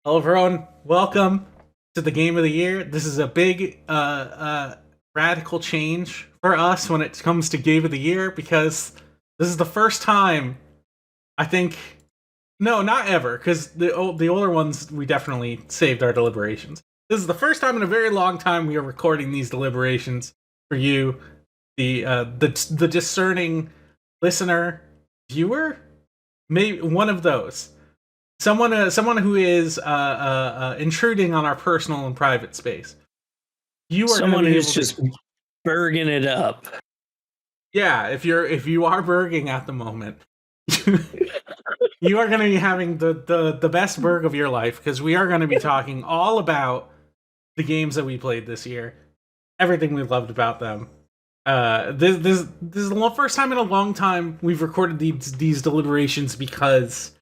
Hello, everyone. Welcome to the game of the year. This is a big, radical change for us when it comes to game of the year because this is the first time I think. No, not ever, because the older ones we definitely saved our deliberations. This is the first time in a very long time we are recording these deliberations for you, the discerning listener, viewer, maybe one of those. Someone who is intruding on our personal and private space. You are someone who's just berging it up. Yeah, if you are berging at the moment, you are going to be having the best berg of your life because we are going to be talking all about the games that we played this year, everything we loved about them. This is the first time in a long time we've recorded these deliberations because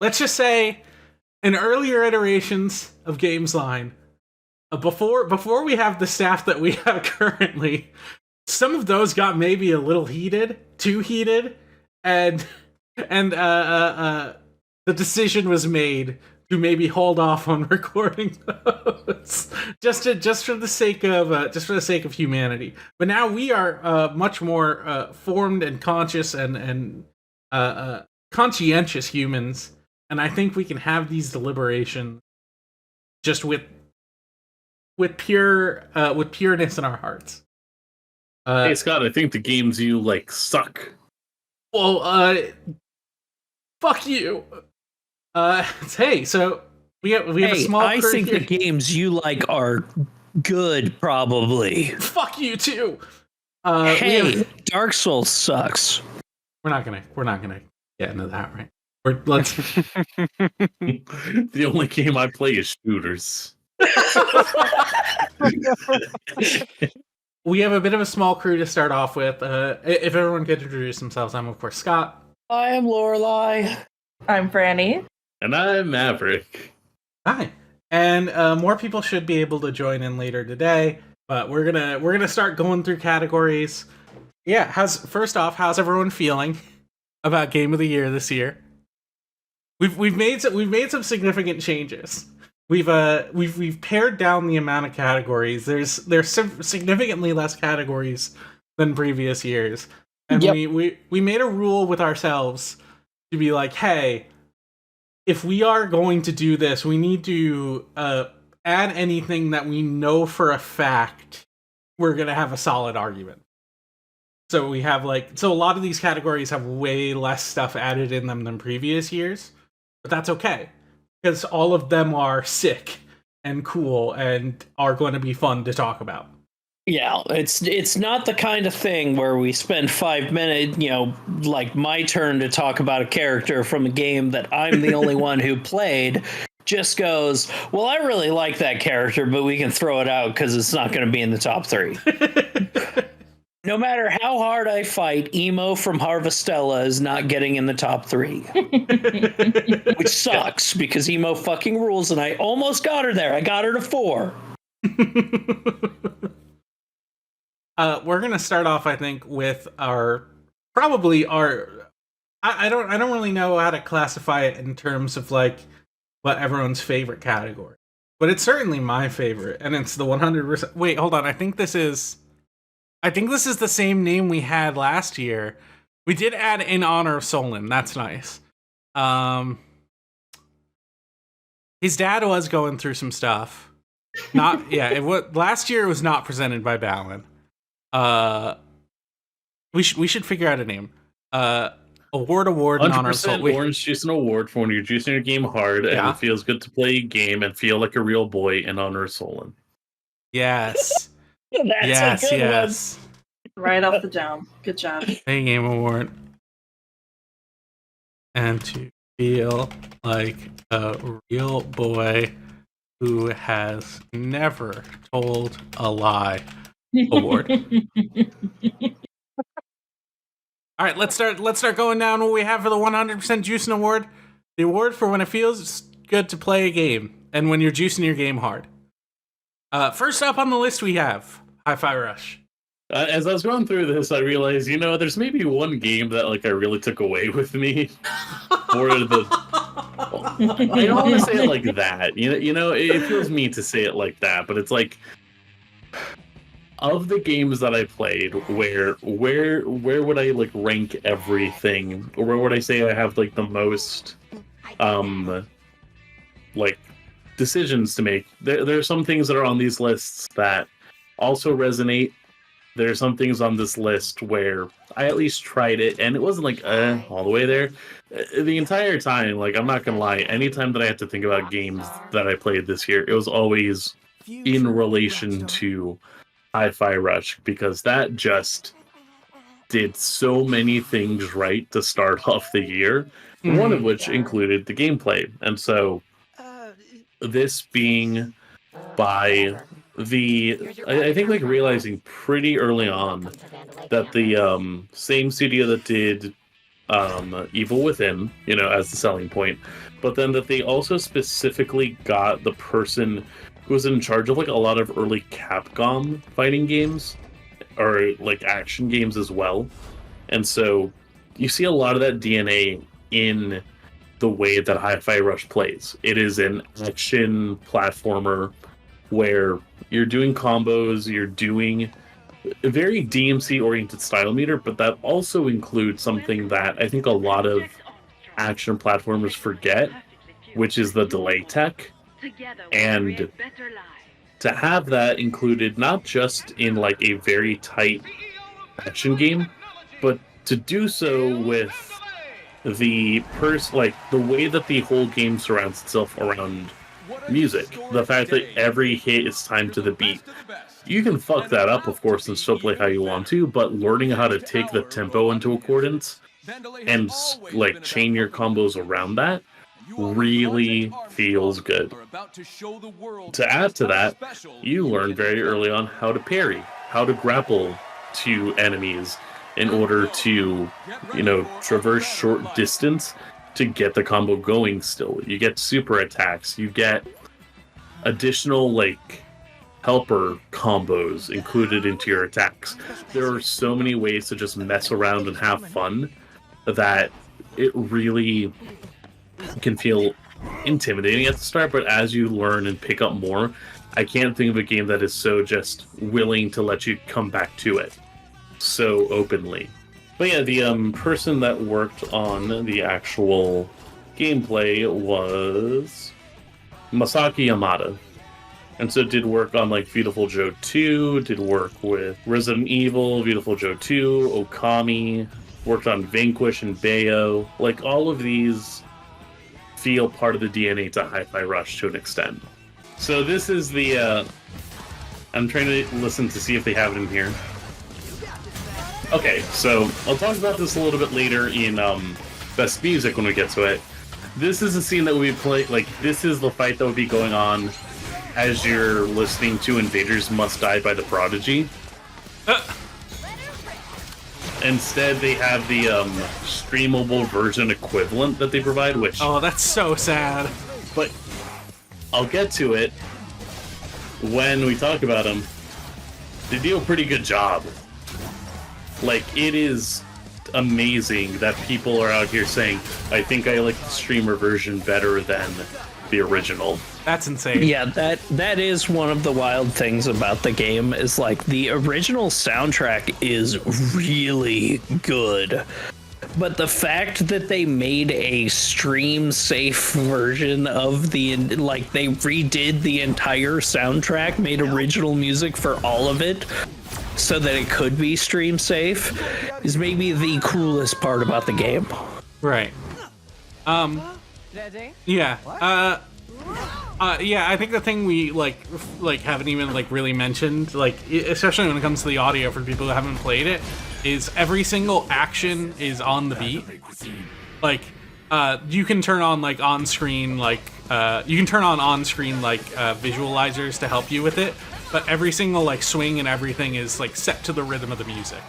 let's just say in earlier iterations of Gamesline, before we have the staff that we have currently, some of those got maybe a little heated, too heated, and the decision was made to maybe hold off on recording those just for the sake of humanity. But now we are much more formed and conscious and conscientious humans, and I think we can have these deliberations just with pureness in our hearts. Hey Scott, I think the games you like suck. Well, fuck you. Hey, so we have a small. I think the games you like are good, probably. Fuck you too. Dark Souls sucks. We're not gonna get into that, right? Let's. The only game I play is shooters. We have a bit of a small crew to start off with. If everyone could introduce themselves, I'm of course Scott. I am Lorelai. I'm Franny. And I'm Maverick. Hi. And more people should be able to join in later today, but we're gonna start going through categories. Yeah, how's everyone feeling about Game of the Year this year? We've made some significant changes. We've pared down the amount of categories. There's significantly less categories than previous years, and we made a rule with ourselves to be like, hey, if we are going to do this, we need to add anything that we know for a fact we're gonna have a solid argument. So we have a lot of these categories have way less stuff added in them than previous years, but that's okay. Because all of them are sick and cool and are going to be fun to talk about. Yeah, it's not the kind of thing where we spend 5 minutes, like my turn to talk about a character from a game that I'm the only one who played, just goes, well, I really like that character, but we can throw it out because it's not going to be in the top 3. No matter how hard I fight, Emo from Harvestella is not getting in the top 3. Which sucks, because Emo fucking rules, and I almost got her there. I got her to 4. We're gonna start off, I think, with I don't really know how to classify it in terms of what everyone's favorite category. But it's certainly my favorite, and it's the 100%. Wait, hold on. I think this is the same name we had last year. We did add in honor of Solon. That's nice. His dad was going through some stuff. Last year it was not presented by Balin. We should figure out a name. Award in honor of Solon. Orange Juicin award for when you're juicing your game hard and it feels good to play a game and feel like a real boy in honor of Solon. Yes. That's a good one. Right off the dome. Good job. Play game award. And to feel like a real boy who has never told a lie award. All right, let's start going down what we have for the 100% Juicin award. The award for when it feels good to play a game and when you're juicing your game hard. First up on the list we have Hi-Fi Rush. As I was going through this, I realized, there's maybe one game that I really took away with me for the I don't want to say it like that. It feels mean to say it like that, but it's like, of the games that I played, where would I like rank everything, or where would I say I have like the most like decisions to make? There are some things that are on these lists that also resonate. There are some things on this list where I at least tried it, and it wasn't like all the way there. The entire time, like, I'm not gonna lie, anytime that I had to think about games that I played this year, it was always in relation to Hi-Fi Rush, because that just did so many things right to start off the year, one of which included the gameplay. And so this being by I think like realizing pretty early on that the same studio that did Evil Within, as the selling point, but then that they also specifically got the person who was in charge of like a lot of early Capcom fighting games, or like action games as well. And so you see a lot of that DNA in the way that Hi-Fi Rush plays. It is an action platformer where you're doing combos, you're doing a very DMC-oriented style meter, but that also includes something that I think a lot of action platformers forget, which is the delay tech. And to have that included not just in like a very tight action game, but to do so with the way that the whole game surrounds itself around music. The fact that every hit is timed to the beat. You can fuck that up, of course, and still play how you want to, but learning how to take the tempo into accordance and like chain your combos around that really feels good. To add to that, you learn very early on how to parry, how to grapple to enemies in order to, traverse short distance to get the combo going still. You get super attacks, you get additional like helper combos included into your attacks. There are so many ways to just mess around and have fun that it really can feel intimidating at the start, but as you learn and pick up more, I can't think of a game that is so just willing to let you come back to it so openly. But yeah, the person that worked on the actual gameplay was Masaki Yamada. And so did work on like Beautiful Joe 2, did work with Resident Evil, Beautiful Joe 2, Okami, worked on Vanquish and Bayo. Like, all of these feel part of the DNA to Hi-Fi Rush to an extent. So this is the I'm trying to listen to see if they have it in here. Okay, so I'll talk about this a little bit later in Best Music when we get to it. This is a scene that we play, like, this is the fight that would be going on as you're listening to Invaders Must Die by The Prodigy. Instead, they have the streamable version equivalent that they provide, which... Oh, that's so sad. But I'll get to it when we talk about them. They do a pretty good job. Like, it is amazing that people are out here saying, I think I like the streamer version better than the original. That's insane. Yeah, that is one of the wild things about the game, is like the original soundtrack is really good. But the fact that they made a stream-safe version of they redid the entire soundtrack, made original music for all of it, so that it could be stream safe, is maybe the coolest part about the game. Right. Yeah. Yeah, I think the thing we like haven't even like really mentioned, like especially when it comes to the audio for people who haven't played it, is every single action is on the beat. Like, you can turn on like on-screen visualizers to help you with it, but every single like swing and everything is like set to the rhythm of the music.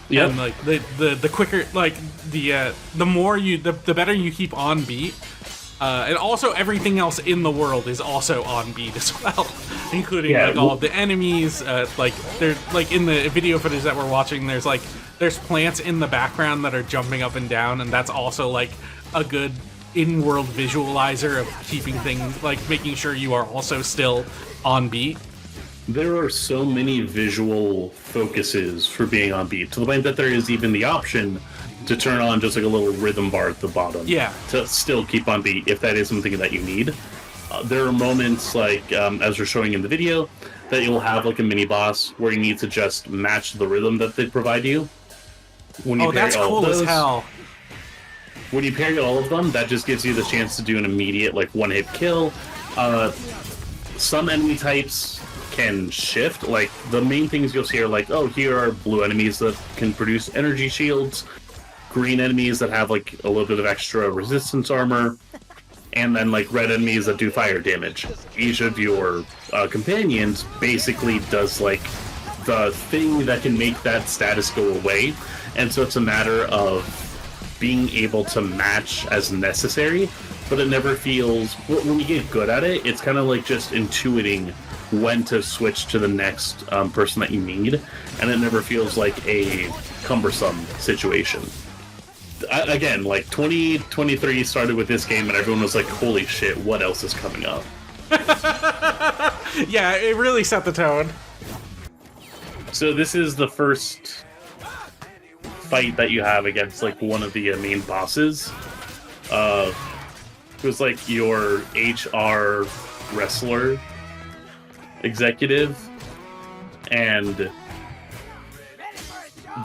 Yeah. And like the quicker, like the more you the better you keep on beat. And also everything else in the world is also on beat as well, including all of the enemies. Like there's like in the video footage that we're watching, there's plants in the background that are jumping up and down, and that's also like a good in-world visualizer of keeping things, like making sure you are also still on beat. There are so many visual focuses for being on beat, to the point that there is even the option to turn on just like a little rhythm bar at the bottom. Yeah. To still keep on beat if that is something that you need. There are moments like, as we're showing in the video, that you'll have like a mini boss where you need to just match the rhythm that they provide you. When you that's cool as hell. When you parry all of them, that just gives you the chance to do an immediate like one-hit kill. Some enemy types can shift. Like the main things you'll see are like, oh, here are blue enemies that can produce energy shields, green enemies that have like a little bit of extra resistance armor, and then like red enemies that do fire damage. Each of your companions basically does like the thing that can make that status go away, and so it's a matter of being able to match as necessary, but it never feels, when you get good at it, it's kind of like just intuiting when to switch to the next person that you need, and it never feels like a cumbersome situation. Again, like 2023 started with this game and everyone was like, holy shit, what else is coming up? Yeah, it really set the tone. So this is the first fight that you have against like one of the main bosses. It was like your HR wrestler executive, and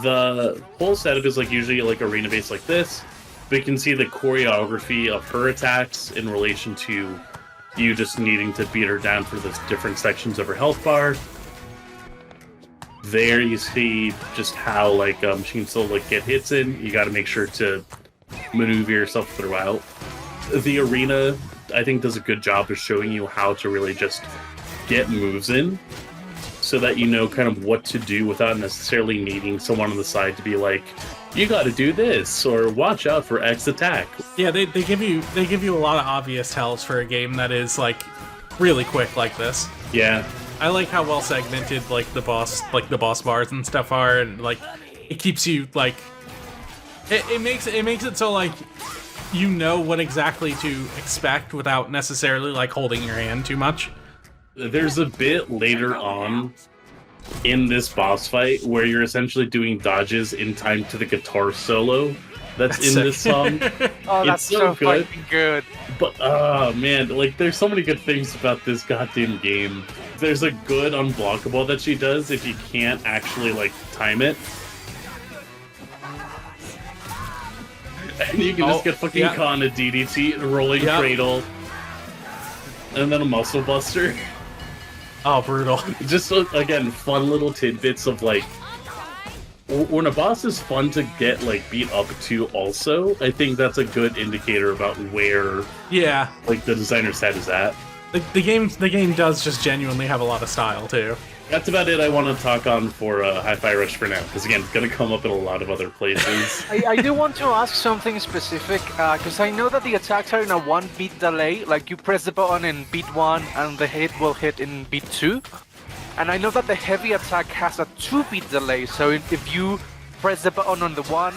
the whole setup is like usually like arena based like this, but you can see the choreography of her attacks in relation to you just needing to beat her down for the different sections of her health bar. There you see just how like she can still like get hits in. You got to make sure to maneuver yourself throughout. The arena, I think, does a good job of showing you how to really just get moves in, so that you know kind of what to do without necessarily needing someone on the side to be like, you got to do this, or watch out for X attack. Yeah, they give you a lot of obvious tells for a game that is like really quick like this. Yeah. I like how well segmented like the boss bars and stuff are, and like it keeps you like it makes it so like you know what exactly to expect without necessarily like holding your hand too much. There's a bit later on in this boss fight where you're essentially doing dodges in time to the guitar solo that's in sick. this song. Oh, that's It's so good. fucking good. But oh man, like there's so many good things about this goddamn game. There's a good unblockable that she does if you can't actually like time it. And you can just get fucking caught in a DDT, a rolling cradle, and then a muscle buster. Oh, brutal. Just again, fun little tidbits of like when a boss is fun to get like beat up to also, I think that's a good indicator about where like the designer's head is at. The game does just genuinely have a lot of style too. That's about it I want to talk on for Hi-Fi Rush for now, because again, it's going to come up in a lot of other places. I do want to ask something specific, because I know that the attacks are in a 1-beat delay, like you press the button in beat 1 and the hit will hit in beat 2. And I know that the heavy attack has a 2-beat delay, so if you press the button on the 1,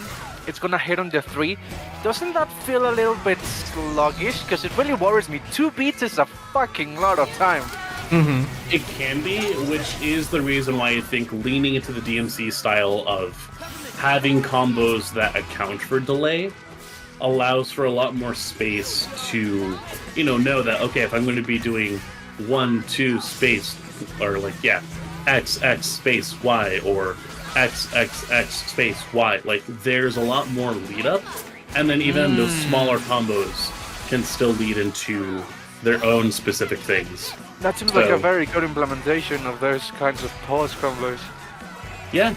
it's gonna hit on the 3. Doesn't that feel a little bit sluggish? Because it really worries me. 2 beats is a fucking lot of time. Mm-hmm. It can be, which is the reason why I think leaning into the DMC style of having combos that account for delay allows for a lot more space to, know that, okay, if I'm going to be doing 1, 2, space, or like, X, X, space, Y, or X, X, X, space, Y, like, there's a lot more lead up, and then even those smaller combos can still lead into their own specific things. That seems like a very good implementation of those kinds of pause combos. Yeah,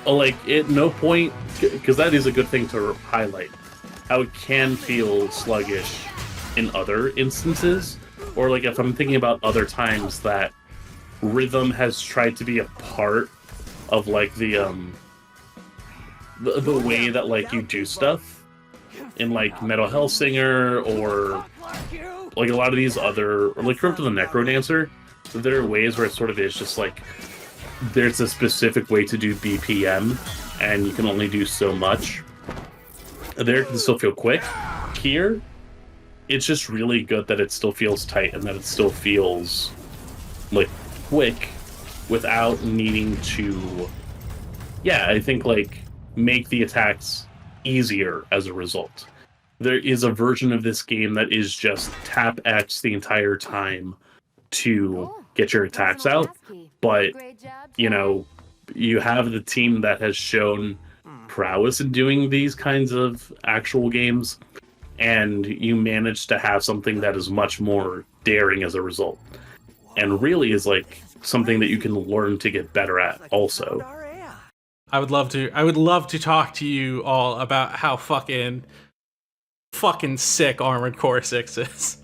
like at no point, because that is a good thing to highlight, how it can feel sluggish in other instances, or like if I'm thinking about other times that rhythm has tried to be a part of like the way that like you do stuff in like Metal Hellsinger or like a lot of these other, or like Crypt of the Necrodancer, there are ways where it sort of is just like there's a specific way to do BPM and you can only do so much. There it can still feel quick. Here, it's just really good that it still feels tight and that it still feels like quick without needing to, I think like make the attacks easier as a result. There is a version of this game that is just tap X the entire time to get your attacks out, but you have the team that has shown prowess in doing these kinds of actual games, and you manage to have something that is much more daring as a result, and really is like something that you can learn to get better at also. I would love to talk to you all about how fucking sick Armored Core 6 is.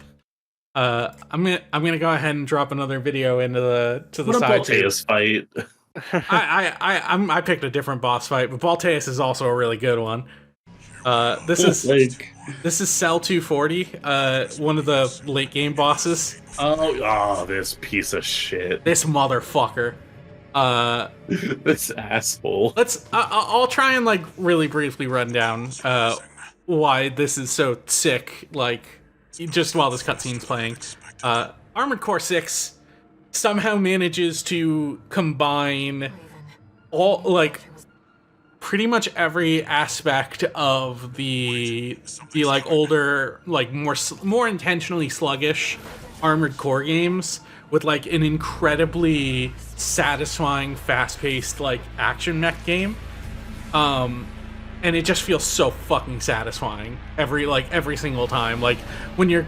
I'm gonna go ahead and drop another video into the side. Balteus fight. I picked a different boss fight, but Balteus is also a really good one. This is Cell 240, one of the late game bosses. Oh, this piece of shit. This motherfucker. This asshole. I'll try and like really briefly run down why this is so sick, like just while this cutscene's playing. Armored Core 6 somehow manages to combine all, like, pretty much every aspect of the like older, like more intentionally sluggish Armored Core games with like an incredibly satisfying, fast-paced like action mech game. And it just feels so fucking satisfying every single time. Like when you're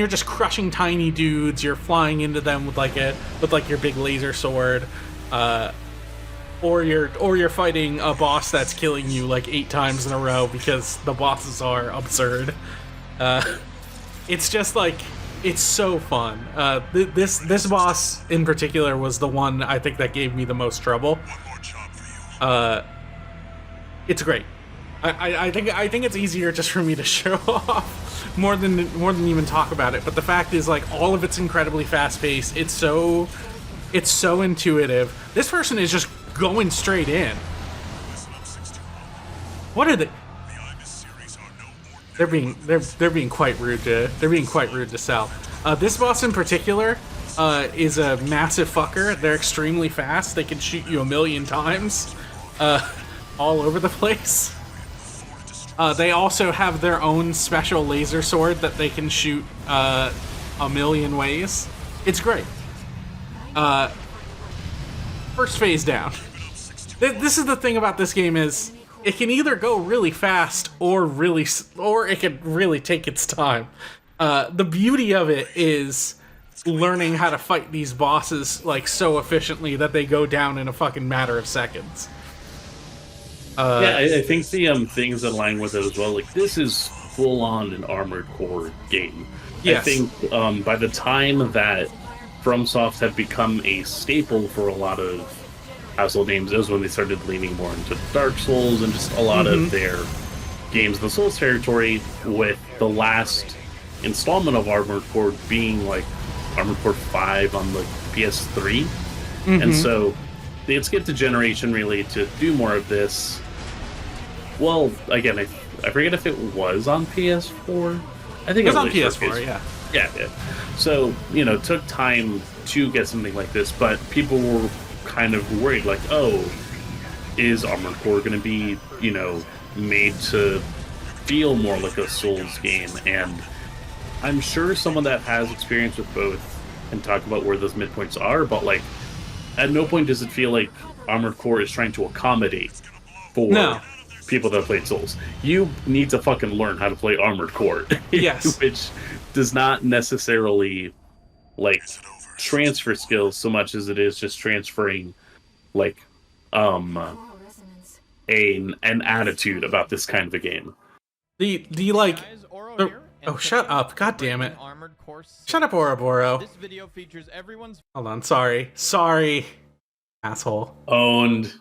just crushing tiny dudes, you're flying into them with your big laser sword, or you're fighting a boss that's killing you like 8 times in a row because the bosses are absurd. It's just like, it's so fun. This boss in particular was the one I think that gave me the most trouble. It's great. I think it's easier just for me to show off more than even talk about it. But the fact is, like, all of it's incredibly fast paced. It's so intuitive. This person is just going straight in. What are they? They're being quite rude to Cell. This boss in particular is a massive fucker. They're extremely fast. They can shoot you 1,000,000 times, all over the place. They also have their own special laser sword that they can shoot 1,000,000 ways. It's great. First phase down. This is the thing about this game is it can either go really fast or it can really take its time. The beauty of it is learning how to fight these bosses like so efficiently that they go down in a fucking matter of seconds. I think the things that align with it as well, like, this is full on an Armored Core game. Yes. I think by the time that FromSoft had become a staple for a lot of household names, it was when they started leaning more into Dark Souls and just a lot of their games in the Souls territory, with the last installment of Armored Core being like Armored Core 5 on the PS3. And so they had skipped a generation really to do more of this. Well, again, I forget if it was on PS4. I think it was on PS4, yeah. Yeah. So, took time to get something like this, but people were kind of worried, like, oh, is Armored Core going to be, made to feel more like a Souls game? And I'm sure someone that has experience with both can talk about where those midpoints are, but, like, at no point does it feel like Armored Core is trying to accommodate for people that played Souls. You need to fucking learn how to play Armored Core. Yes. Which does not necessarily, like, transfer skills so much as it is just transferring, like, an attitude about this kind of a game. Oh, shut up. God damn it. Shut up, Ouroboros. This video features everyone's... Hold on, sorry. Asshole. Owned.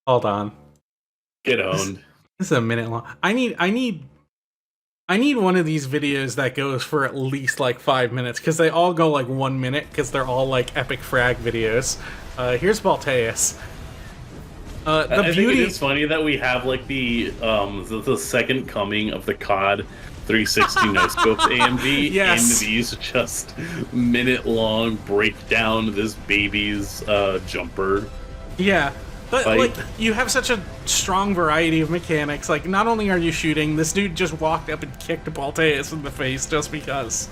Hold on. Get owned. This is a minute long. I need one of these videos that goes for at least like 5 minutes, because they all go like 1 minute, because they're all like epic frag videos. Here's Balteus. I think it is funny that we have like the second coming of the COD 360 no scopes AMV Yes. in these just minute-long breakdown this baby's jumper. Yeah. But Fight. like you have such a strong variety of mechanics. Like not only are you shooting, this dude just walked up and kicked Balteus in the face just because.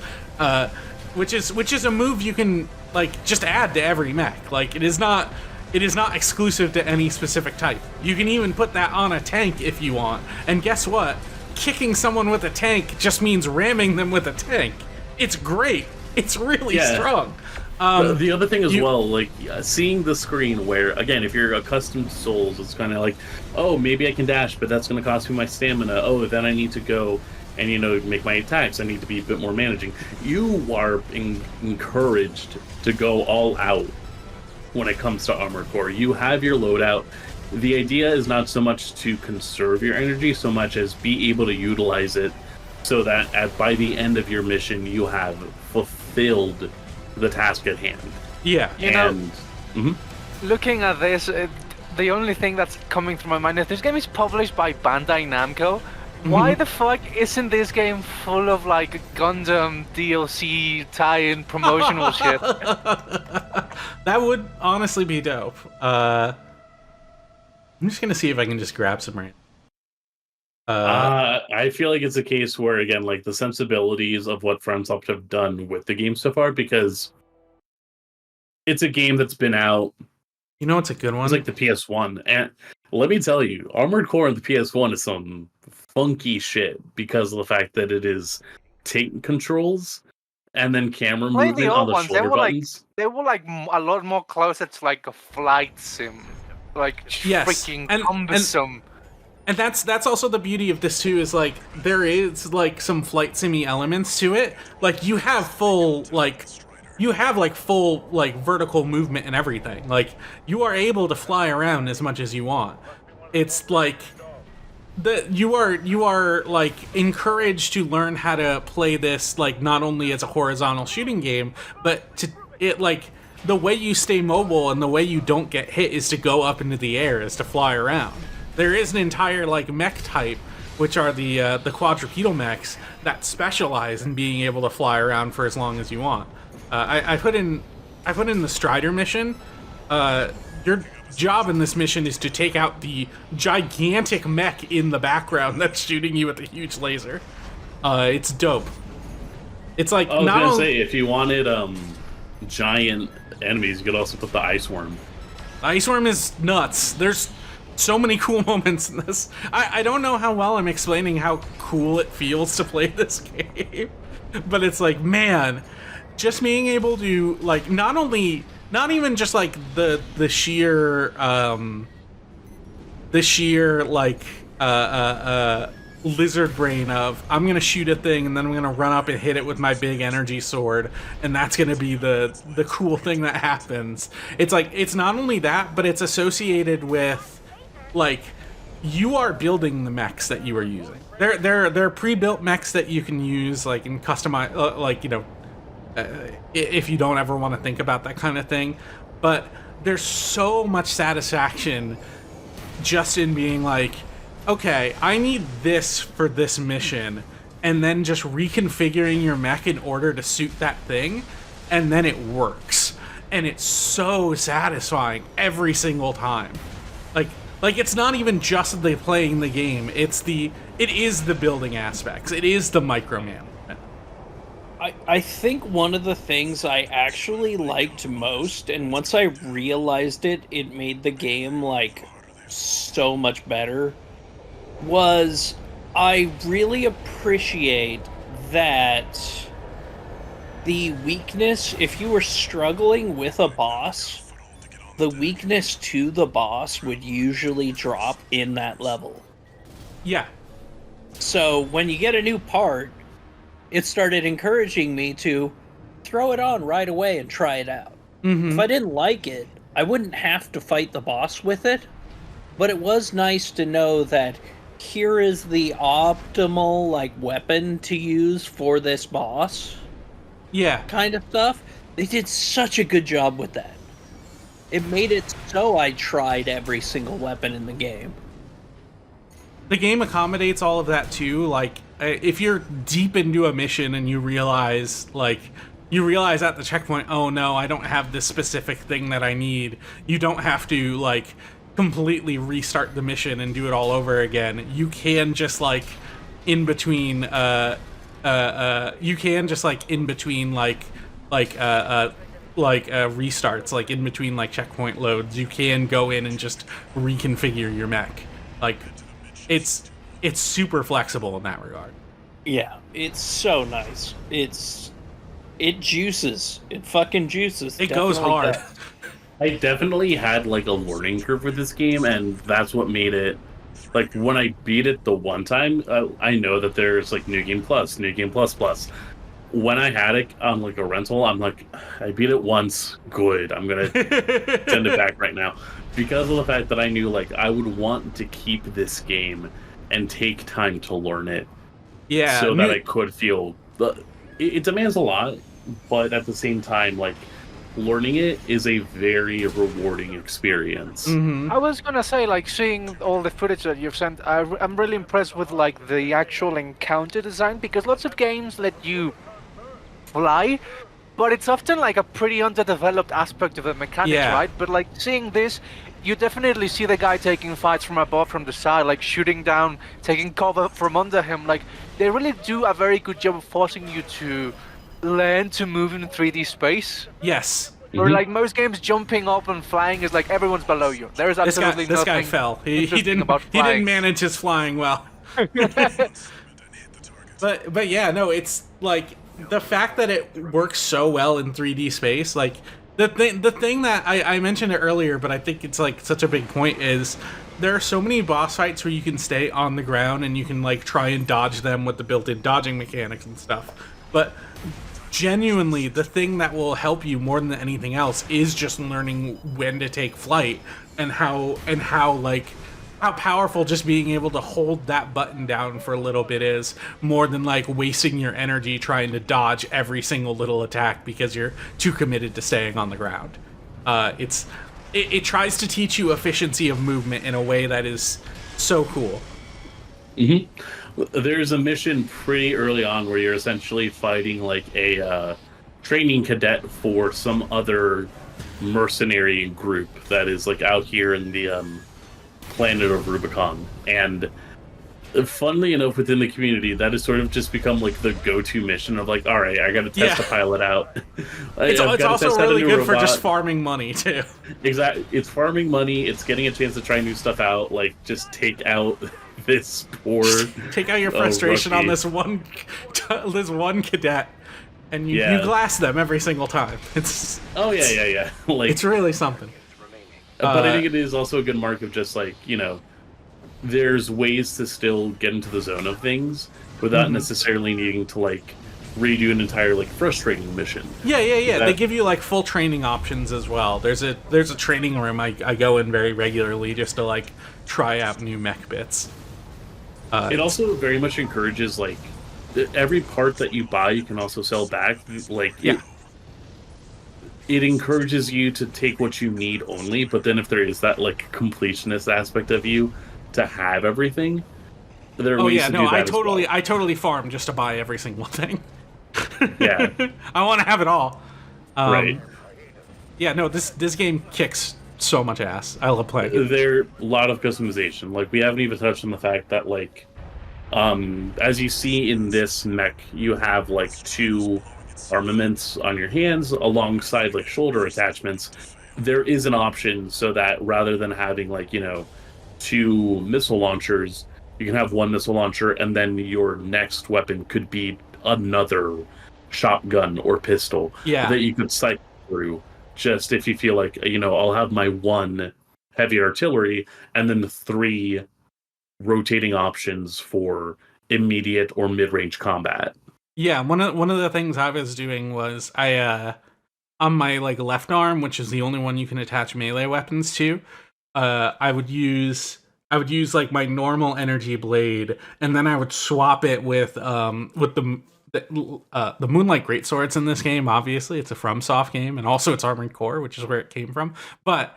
Which is a move you can like just add to every mech. Like it is not exclusive to any specific type. You can even put that on a tank if you want. And guess what? Kicking someone with a tank just means ramming them with a tank. It's great. It's really strong. The other thing as well, like seeing the screen where, again, if you're accustomed to Souls, it's kind of like, oh, maybe I can dash, but that's going to cost me my stamina. Oh, then I need to go and, make my attacks. I need to be a bit more managing. You are encouraged to go all out when it comes to Armored Core. You have your loadout. The idea is not so much to conserve your energy, so much as be able to utilize it so that by the end of your mission, you have fulfilled the task at hand. Yeah. Looking at this, the only thing that's coming through my mind is this game is published by Bandai Namco. Why the fuck isn't this game full of like Gundam DLC tie-in promotional shit? That would honestly be dope. I'm just gonna see if I can just grab some right. I feel like it's a case where, again, like the sensibilities of what FromSoft have done with the game so far, because it's a game that's been out. It's a good one. It's like the PS1, and let me tell you, Armored Core on the PS1 is some funky shit because of the fact that it is tank controls and then camera Like movement the on old the ones, shoulder buttons. they were like a lot more closer to like a flight sim, like Yes, freaking and- cumbersome. And that's also the beauty of this too, is like there is like some flight simmy elements to it. Like you have full vertical movement and everything. Like you are able to fly around as much as you want. It's like you are like encouraged to learn how to play this like not only as a horizontal shooting game, but the way you stay mobile and the way you don't get hit is to go up into the air, is to fly around. There is an entire like mech type, which are the quadrupedal mechs that specialize in being able to fly around for as long as you want. I put in the Strider mission. Your job in this mission is to take out the gigantic mech in the background that's shooting you with a huge laser. It's dope. It's like I was gonna say, if you wanted giant enemies, you could also put the Ice Worm. Ice Worm is nuts. There's so many cool moments in this. I don't know how well I'm explaining how cool it feels to play this game, but it's like, man, just being able to like not even just like the sheer like lizard brain of I'm gonna shoot a thing and then I'm gonna run up and hit it with my big energy sword and that's gonna be the cool thing that happens. It's like it's not only that, but it's associated with like you are building the mechs that you are using. They're pre-built mechs that you can use like in customize if you don't ever want to think about that kind of thing. But there's so much satisfaction just in being like, okay, I need this for this mission, and then just reconfiguring your mech in order to suit that thing, and then it works. And it's so satisfying every single time. Like it's not even just the playing the game, it is the building aspects. It is the micromanagement. I think one of the things I actually liked most, and once I realized it, it made the game like so much better, was I really appreciate that the weakness, if you were struggling with a boss, the weakness to the boss would usually drop in that level. Yeah. So when you get a new part, it started encouraging me to throw it on right away and try it out. Mm-hmm. If I didn't like it, I wouldn't have to fight the boss with it, but it was nice to know that here is the optimal like weapon to use for this boss. Yeah. Kind of stuff. They did such a good job with that. It made it so I tried every single weapon in the game. The game accommodates all of that too. Like if you're deep into a mission and you realize at the checkpoint, oh no, I don't have this specific thing that I need. You don't have to like completely restart the mission and do it all over again. You can just like in between restarts, like in between like checkpoint loads, you can go in and just reconfigure your mech. Like it's super flexible in that regard. Yeah, it's so nice. It juices. It fucking juices. It goes hard. does. I definitely had like a learning curve with this game, and that's what made it. Like when I beat it the one time, I know that there's like New Game Plus, New Game Plus Plus. When I had it on like a rental, I'm like, I beat it once, good. I'm gonna send it back right now, because of the fact that I knew like I would want to keep this game and take time to learn it. Yeah, so that I could feel. It demands a lot, but at the same time, like learning it is a very rewarding experience. Mm-hmm. I was gonna say, like, seeing all the footage that you've sent, I'm really impressed with like the actual encounter design, because lots of games let you fly, but it's often like a pretty underdeveloped aspect of the mechanics, Yeah. right? But like seeing this, you definitely see the guy taking fights from above, from the side, like shooting down, taking cover from under him. Like they really do a very good job of forcing you to learn to move in 3D space. Yes. Or like most games, jumping up and flying is like everyone's below you. There is absolutely This guy nothing fell. He interesting about didn't flying. manage his flying well. But yeah, no, it's like the fact that it works so well in 3D space. Like the thing that I mentioned it earlier, but I think it's like such a big point is there are so many boss fights where you can stay on the ground and you can like try and dodge them with the built-in dodging mechanics and stuff. But genuinely, the thing that will help you more than anything else is just learning when to take flight and how powerful just being able to hold that button down for a little bit is, more than like wasting your energy trying to dodge every single little attack because you're too committed to staying on the ground. It tries to teach you efficiency of movement in a way that is so cool. Mm-hmm. There's a mission pretty early on where you're essentially fighting like a training cadet for some other mercenary group that is like out here in the planet of Rubicon. And funnily enough, within the community, that has sort of just become like the go-to mission of like, all right, I got to test the pilot out. It's also really good for just farming money too. Exactly, it's farming money. It's getting a chance to try new stuff out. Like just take out this poor. Take out your frustration on rookie. this one cadet, and you glass them every single time. It's yeah. Like it's really something. But I think it is also a good mark of just like, you know, there's ways to still get into the zone of things without necessarily needing to like redo an entire like frustrating mission. Yeah. They give you like full training options as well. There's a training room I go in very regularly just to like try out new mech bits. It also very much encourages like every part that you buy you can also sell back. Like it encourages you to take what you need only, but then if there is that like completionist aspect of you to have everything, there are ways to do that I totally farm just to buy every single thing. Yeah. I want to have it all. Right. Yeah, no, this game kicks so much ass. I love playing it. There a lot of customization. Like we haven't even touched on the fact that like as you see in this mech, you have like 2 armaments on your hands alongside like shoulder attachments. There is an option so that rather than having like, you know, 2 missile launchers, you can have 1 missile launcher and then your next weapon could be another shotgun or pistol that you could cycle through, just if you feel like, you know, I'll have my 1 heavy artillery and then the 3 rotating options for immediate or mid-range combat. Yeah, one of the things I was doing was I on my like left arm, which is the only one you can attach melee weapons to, I would use like my normal energy blade, and then I would swap it with the Moonlight Greatswords in this game. Obviously, it's a FromSoft game, and also it's Armored Core, which is where it came from. But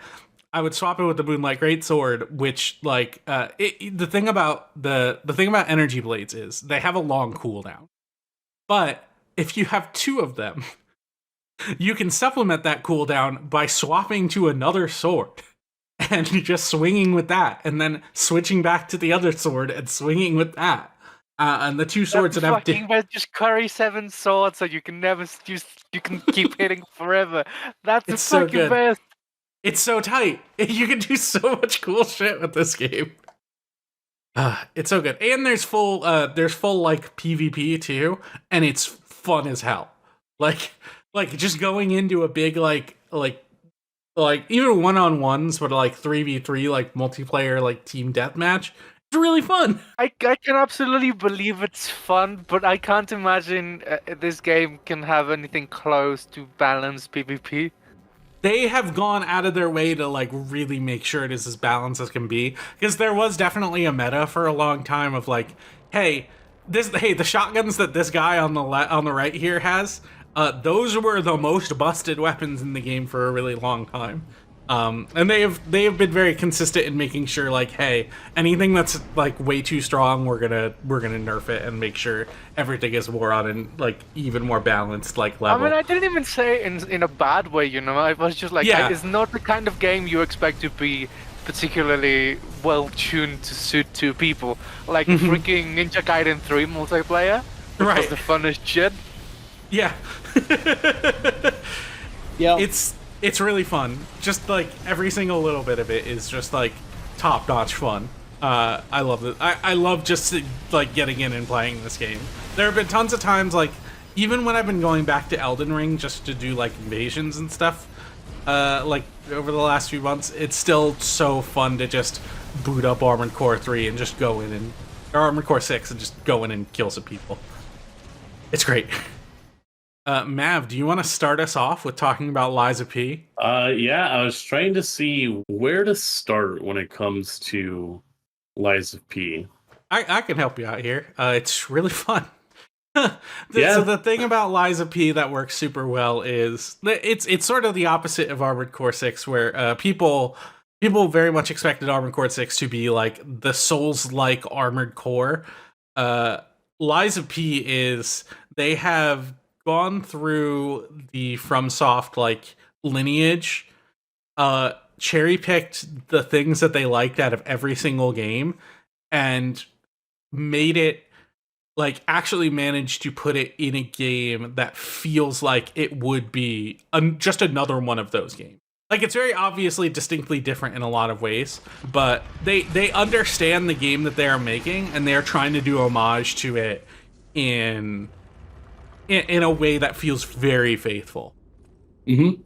I would swap it with the Moonlight Greatsword, which like the thing about the thing about energy blades is they have a long cooldown. But if you have 2 of them, you can supplement that cooldown by swapping to another sword and just swinging with that, and then switching back to the other sword and swinging with that. And the 2 swords that have fucking best, just carry 7 swords so you can never use. You can keep hitting forever. That's the It's so fucking good. best. It's so tight. You can do so much cool shit with this game. It's so good. And there's full like PvP too, and it's fun as hell. Like just going into a big like even one-on-ones, but like 3v3 like multiplayer like team deathmatch. It's really fun. I can absolutely believe it's fun, but I can't imagine this game can have anything close to balanced PvP. They have gone out of their way to like really make sure it is as balanced as can be, because there was definitely a meta for a long time of like, hey, the shotguns that this guy on the right here has, those were the most busted weapons in the game for a really long time. And they have been very consistent in making sure like, hey, anything that's like way too strong, we're gonna nerf it and make sure everything is more on an like even more balanced like level. I mean, I didn't even say in a bad way, you know. I was just like, it's not the kind of game you expect to be particularly well tuned to suit 2 people, like freaking Ninja Gaiden 3 multiplayer, which was the funnest shit. Yeah. Yeah. It's really fun. Just like every single little bit of it is just like top-notch fun. I love it. I love just like getting in and playing this game. There have been tons of times like even when I've been going back to Elden Ring just to do like invasions and stuff, like over the last few months, it's still so fun to just boot up Armored Core 3 and just go in and or Armored Core 6 and just go in and kill some people. It's great. Mav, do you want to start us off with talking about Lies of P? Yeah, I was trying to see where to start when it comes to Lies of P. I can help you out here. It's really fun. Yeah. So the thing about Lies of P that works super well is it's sort of the opposite of Armored Core 6, where people very much expected Armored Core 6 to be like the Souls-like Armored Core. Lies of P is they have gone through the FromSoft like lineage, cherry picked the things that they liked out of every single game, and made it like actually managed to put it in a game that feels like it would be just another one of those games. Like it's very obviously distinctly different in a lot of ways, but they understand the game that they are making, and they are trying to do homage to it in a way that feels very faithful. Mm-hmm.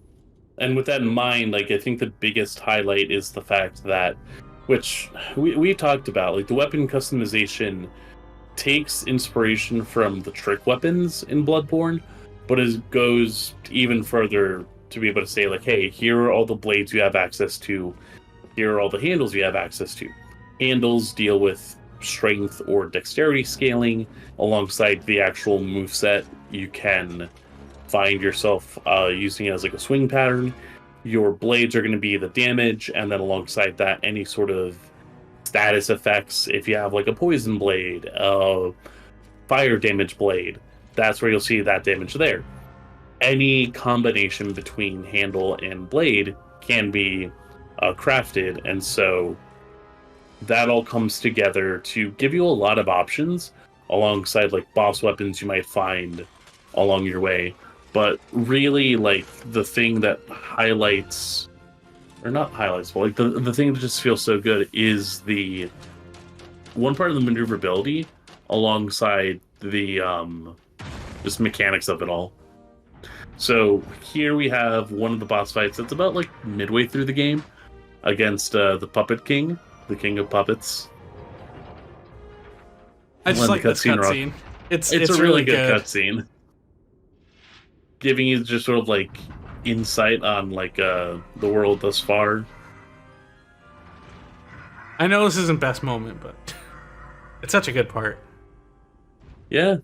And with that in mind, like I think the biggest highlight is the fact that, which we talked about, like the weapon customization takes inspiration from the trick weapons in Bloodborne, but it goes even further to be able to say like, hey, here are all the blades you have access to, here are all the handles you have access to. Handles deal with strength or dexterity scaling alongside the actual moveset you can find yourself using as like a swing pattern. Your blades are going to be the damage, and then alongside that any sort of status effects. If you have like a poison blade, fire damage blade, that's where you'll see that damage there. Any combination between handle and blade can be crafted, and so that all comes together to give you a lot of options alongside like boss weapons you might find along your way. But really, like the thing that highlights, or not highlights, but like the thing that just feels so good is the one part of the maneuverability alongside the just mechanics of it all. So here we have one of the boss fights that's about like midway through the game against the Puppet King, the King of Puppets. I just like this cutscene. It's a really good cutscene, giving you just sort of like insight on like the world thus far. I know this isn't best moment, but it's such a good part. Yeah.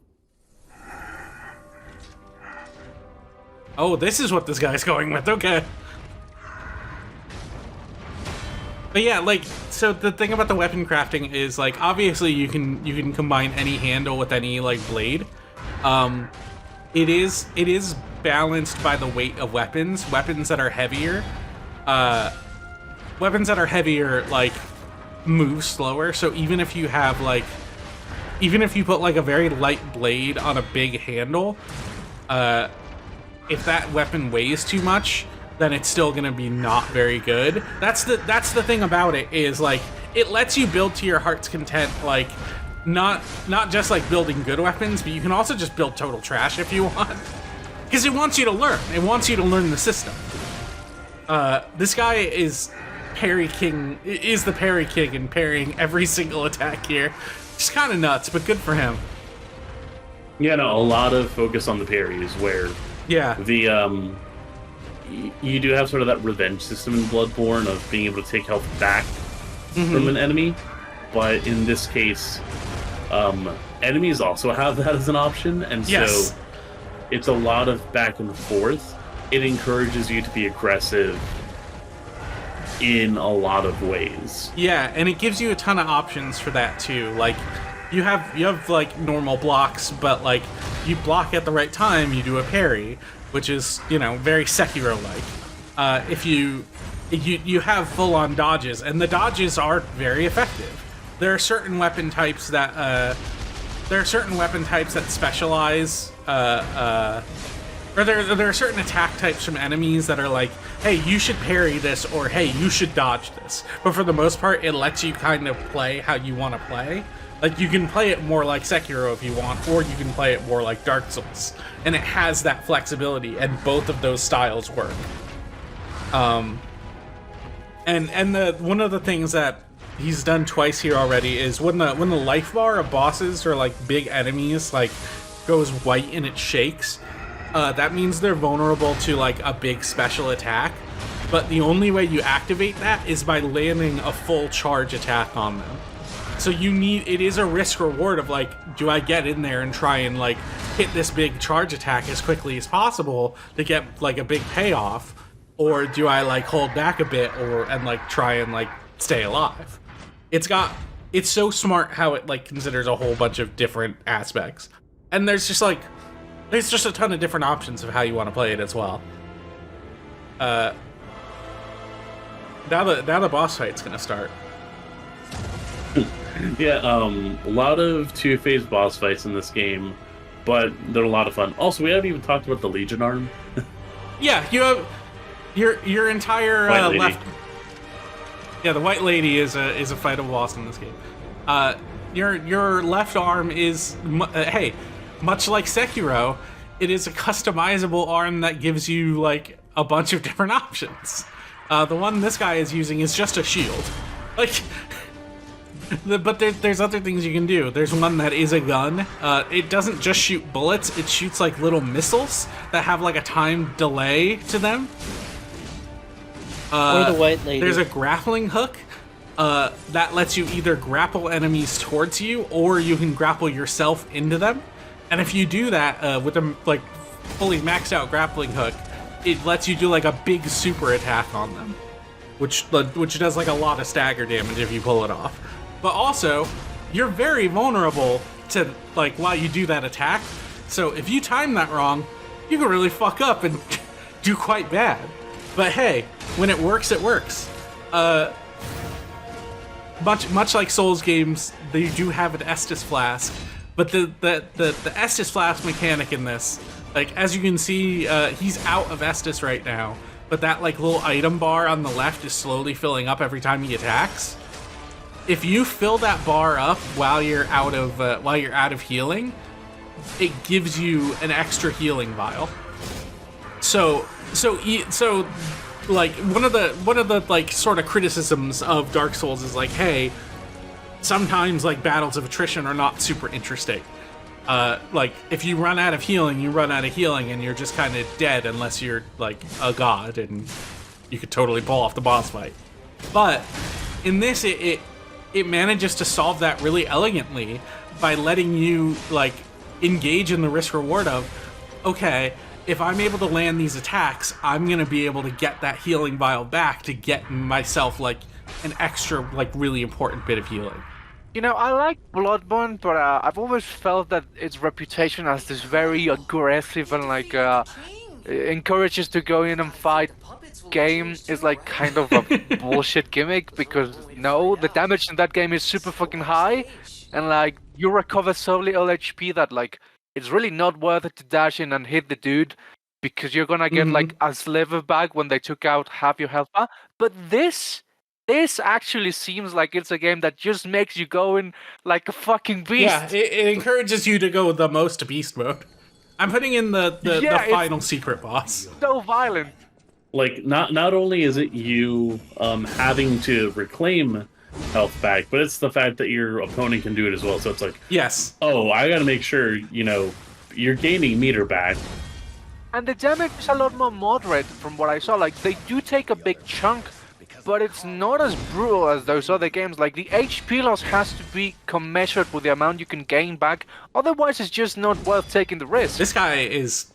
Oh, this is what this guy's going with. Okay. But yeah, like, so the thing about the weapon crafting is, like, obviously you can combine any handle with any, like, blade. It is balanced by the weight of weapons. Weapons that are heavier, like, move slower. So even if you have, like, even if you put, like, a very light blade on a big handle, if that weapon weighs too much, then it's still gonna be not very good. That's the thing about it, is like it lets you build to your heart's content, like not just like building good weapons, but you can also just build total trash if you want. Because it wants you to learn. It wants you to learn the system. This guy is the parry king and parrying every single attack here. It's kind of nuts, but good for him. Yeah, no, a lot of focus on the parries where the you do have sort of that revenge system in Bloodborne of being able to take health back from an enemy, but in this case, enemies also have that as an option, and so it's a lot of back and forth. It encourages you to be aggressive in a lot of ways. Yeah, and it gives you a ton of options for that too. Like you have like normal blocks, but like you block at the right time, you do a parry, which is, you know, very Sekiro-like. If you have full-on dodges, and the dodges are very effective. There are certain weapon types that specialize, or there are certain attack types from enemies that are like, hey, you should parry this, or hey, you should dodge this. But for the most part, it lets you kind of play how you want to play. Like, you can play it more like Sekiro if you want, or you can play it more like Dark Souls. And it has that flexibility, and both of those styles work. And one of the things that he's done twice here already is when the life bar of bosses or like big enemies like goes white and it shakes, that means they're vulnerable to like a big special attack. But the only way you activate that is by landing a full charge attack on them. So it is a risk reward of like, do I get in there and try and like hit this big charge attack as quickly as possible to get like a big payoff, or do I like hold back a bit and like try and like stay alive? It's so smart how it like considers a whole bunch of different aspects, and there's just a ton of different options of how you want to play it as well. Now the boss fight's gonna start. Yeah, a lot of two-phase boss fights in this game, but they're a lot of fun. Also, we haven't even talked about the Legion arm. Yeah, you have your entire left. Yeah, the White Lady is a fightable boss in this game. Your left arm is hey, much like Sekiro, it is a customizable arm that gives you like a bunch of different options. The one this guy is using is just a shield, like. But there's other things you can do. There's one that is a gun. It doesn't just shoot bullets, it shoots like little missiles that have like a time delay to them. Or the White Lady. There's a grappling hook that lets you either grapple enemies towards you, or you can grapple yourself into them. And if you do that with a like fully maxed out grappling hook, it lets you do like a big super attack on them, which does like a lot of stagger damage if you pull it off. But also, you're very vulnerable to, like, while you do that attack. So if you time that wrong, you can really fuck up and do quite bad. But hey, when it works, it works. Much like Souls games, they do have an Estus Flask. But the Estus Flask mechanic in this, like, as you can see, he's out of Estus right now. But that, like, little item bar on the left is slowly filling up every time he attacks. If you fill that bar up while you're out of healing, it gives you an extra healing vial. So like one of the like sort of criticisms of Dark Souls is like, hey, sometimes like battles of attrition are not super interesting. Like if you run out of healing, you run out of healing, and you're just kind of dead unless you're like a god and you could totally pull off the boss fight. But in this, it manages to solve that really elegantly by letting you like engage in the risk reward of, okay, if I'm able to land these attacks, I'm gonna be able to get that healing vial back to get myself like an extra, like, really important bit of healing. You know, I like Bloodborne, but I've always felt that its reputation as this very aggressive and like encourages to go in and fight game is like kind of a bullshit gimmick, because no, the damage in that game is super fucking high, and like you recover so little HP that like it's really not worth it to dash in and hit the dude, because you're gonna get like a sliver back when they took out half your health bar. But this actually seems like it's a game that just makes you go in like a fucking beast. Yeah, it encourages you to go the most beast mode. I'm putting in the final secret boss. So violent. Like, not only is it you having to reclaim health back, but it's the fact that your opponent can do it as well. So it's like, yes, oh, I gotta make sure, you're gaining meter back. And the damage is a lot more moderate from what I saw. Like, they do take a big chunk, but it's not as brutal as those other games. Like, the HP loss has to be commensurate with the amount you can gain back. Otherwise, it's just not worth taking the risk. this guy is...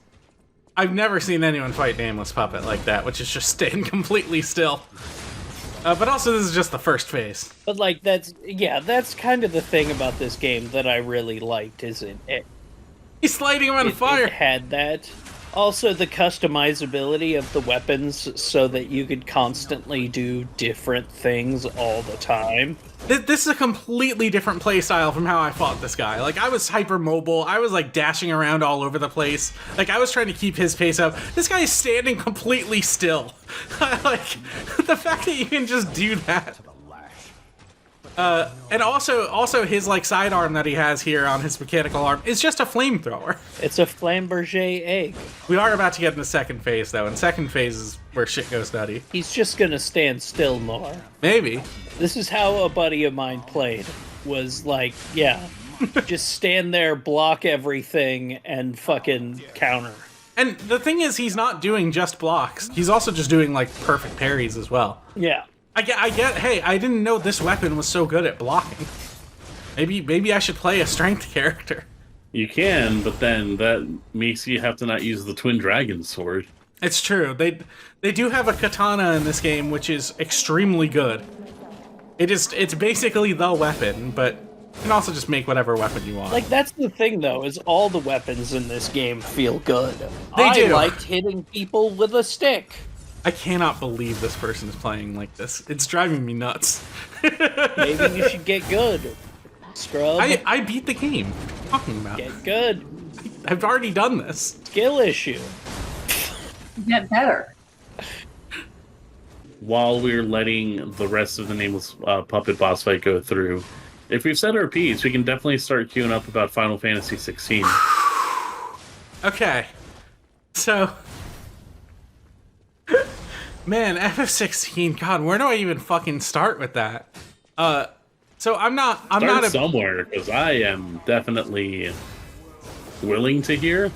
I've never seen anyone fight Nameless Puppet like that, which is just staying completely still. But also, this is just the first phase. But like that's kind of the thing about this game that I really liked, is it He's lighting him on fire! It had that. Also, the customizability of the weapons so that you could constantly do different things all the time. This is a completely different playstyle from how I fought this guy. Like, I was hyper mobile. I was, like, dashing around all over the place. Like, I was trying to keep his pace up. This guy is standing completely still. Like, the fact that you can just do that. And also his, like, sidearm that he has here on his mechanical arm is just a flamethrower. It's a Flamberger egg. We are about to get into second phase, though, and second phase is where shit goes nutty. He's just gonna stand still more. Maybe. This is how a buddy of mine played. Was like, yeah, just stand there, block everything, and fucking counter. And the thing is, he's not doing just blocks. He's also just doing, like, perfect parries as well. Yeah. I get, hey, I didn't know this weapon was so good at blocking. Maybe I should play a strength character. You can, but then that makes you have to not use the Twin Dragon sword. It's true. They do have a katana in this game, which is extremely good. It's basically the weapon, but you can also just make whatever weapon you want. Like, that's the thing, though, is all the weapons in this game feel good. They do. I liked hitting people with a stick. I cannot believe this person is playing like this. It's driving me nuts. Maybe you should get good. Scrub. I beat the game. What are you talking about? Get good. I've already done this. Skill issue. Get better. While we're letting the rest of the Nameless Puppet boss fight go through, if we've said our piece, we can definitely start queuing up about Final Fantasy 16. Okay. So... Man, FF16, God, where do I even fucking start with that? So I'm not somewhere, because I am definitely willing to hear.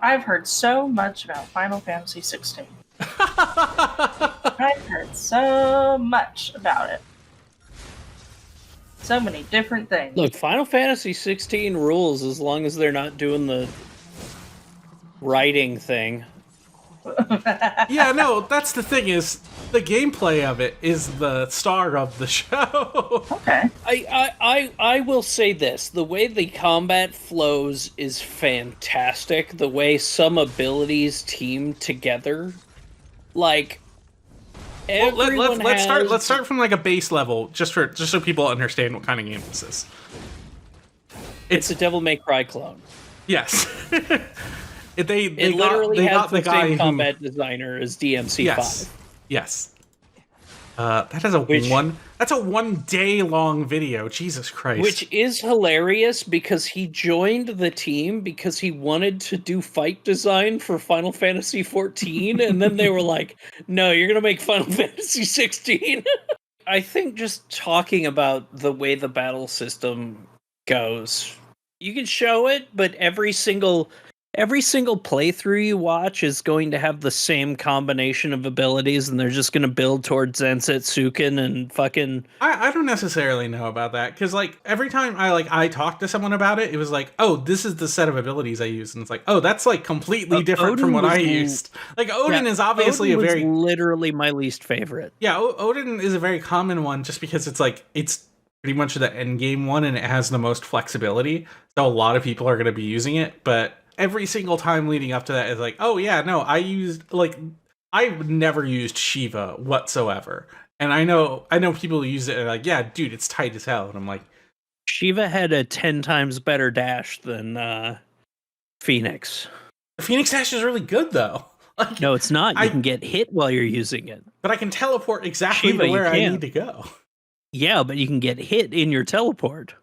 I've heard so much about Final Fantasy 16. I've heard so much about it. So many different things. Look, Final Fantasy 16 rules as long as they're not doing the writing thing. Yeah, no, that's the thing, is the gameplay of it is the star of the show. Okay. I will say this. The way the combat flows is fantastic. The way some abilities team together. Like, Well, let's start from like a base level, just so people understand what kind of game this is. It's a Devil May Cry clone. Yes. They literally has got the guy same combat designer as DMC5. Yes. That's a 1 day long video. Jesus Christ. Which is hilarious because he joined the team because he wanted to do fight design for Final Fantasy 14, and then they were like, "No, you're gonna make Final Fantasy 16." I think just talking about the way the battle system goes, you can show it, but every single every single playthrough you watch is going to have the same combination of abilities, and they're just going to build towards Zensetsuken and fucking. I don't necessarily know about that because like every time I talked to someone about it, it was like, oh, this is the set of abilities I use, and it's like, oh, that's like completely different Odin from what was I used. Like Odin is obviously Odin a very literally my least favorite. yeah. Odin is a very common one just because it's like it's pretty much the end game one and it has the most flexibility, so a lot of people are going to be using it. But every single time leading up to that is like, oh yeah, no, I've never used Shiva whatsoever. And I know people who use it and are like, yeah, dude, it's tight as hell. And I'm like, Shiva had a 10 times better dash than Phoenix. the Phoenix Dash is really good though. Like, No, it's not. You can get hit while you're using it. but I can teleport exactly Shiva, to you where I can't. need to go. Yeah, but you can get hit in your teleport.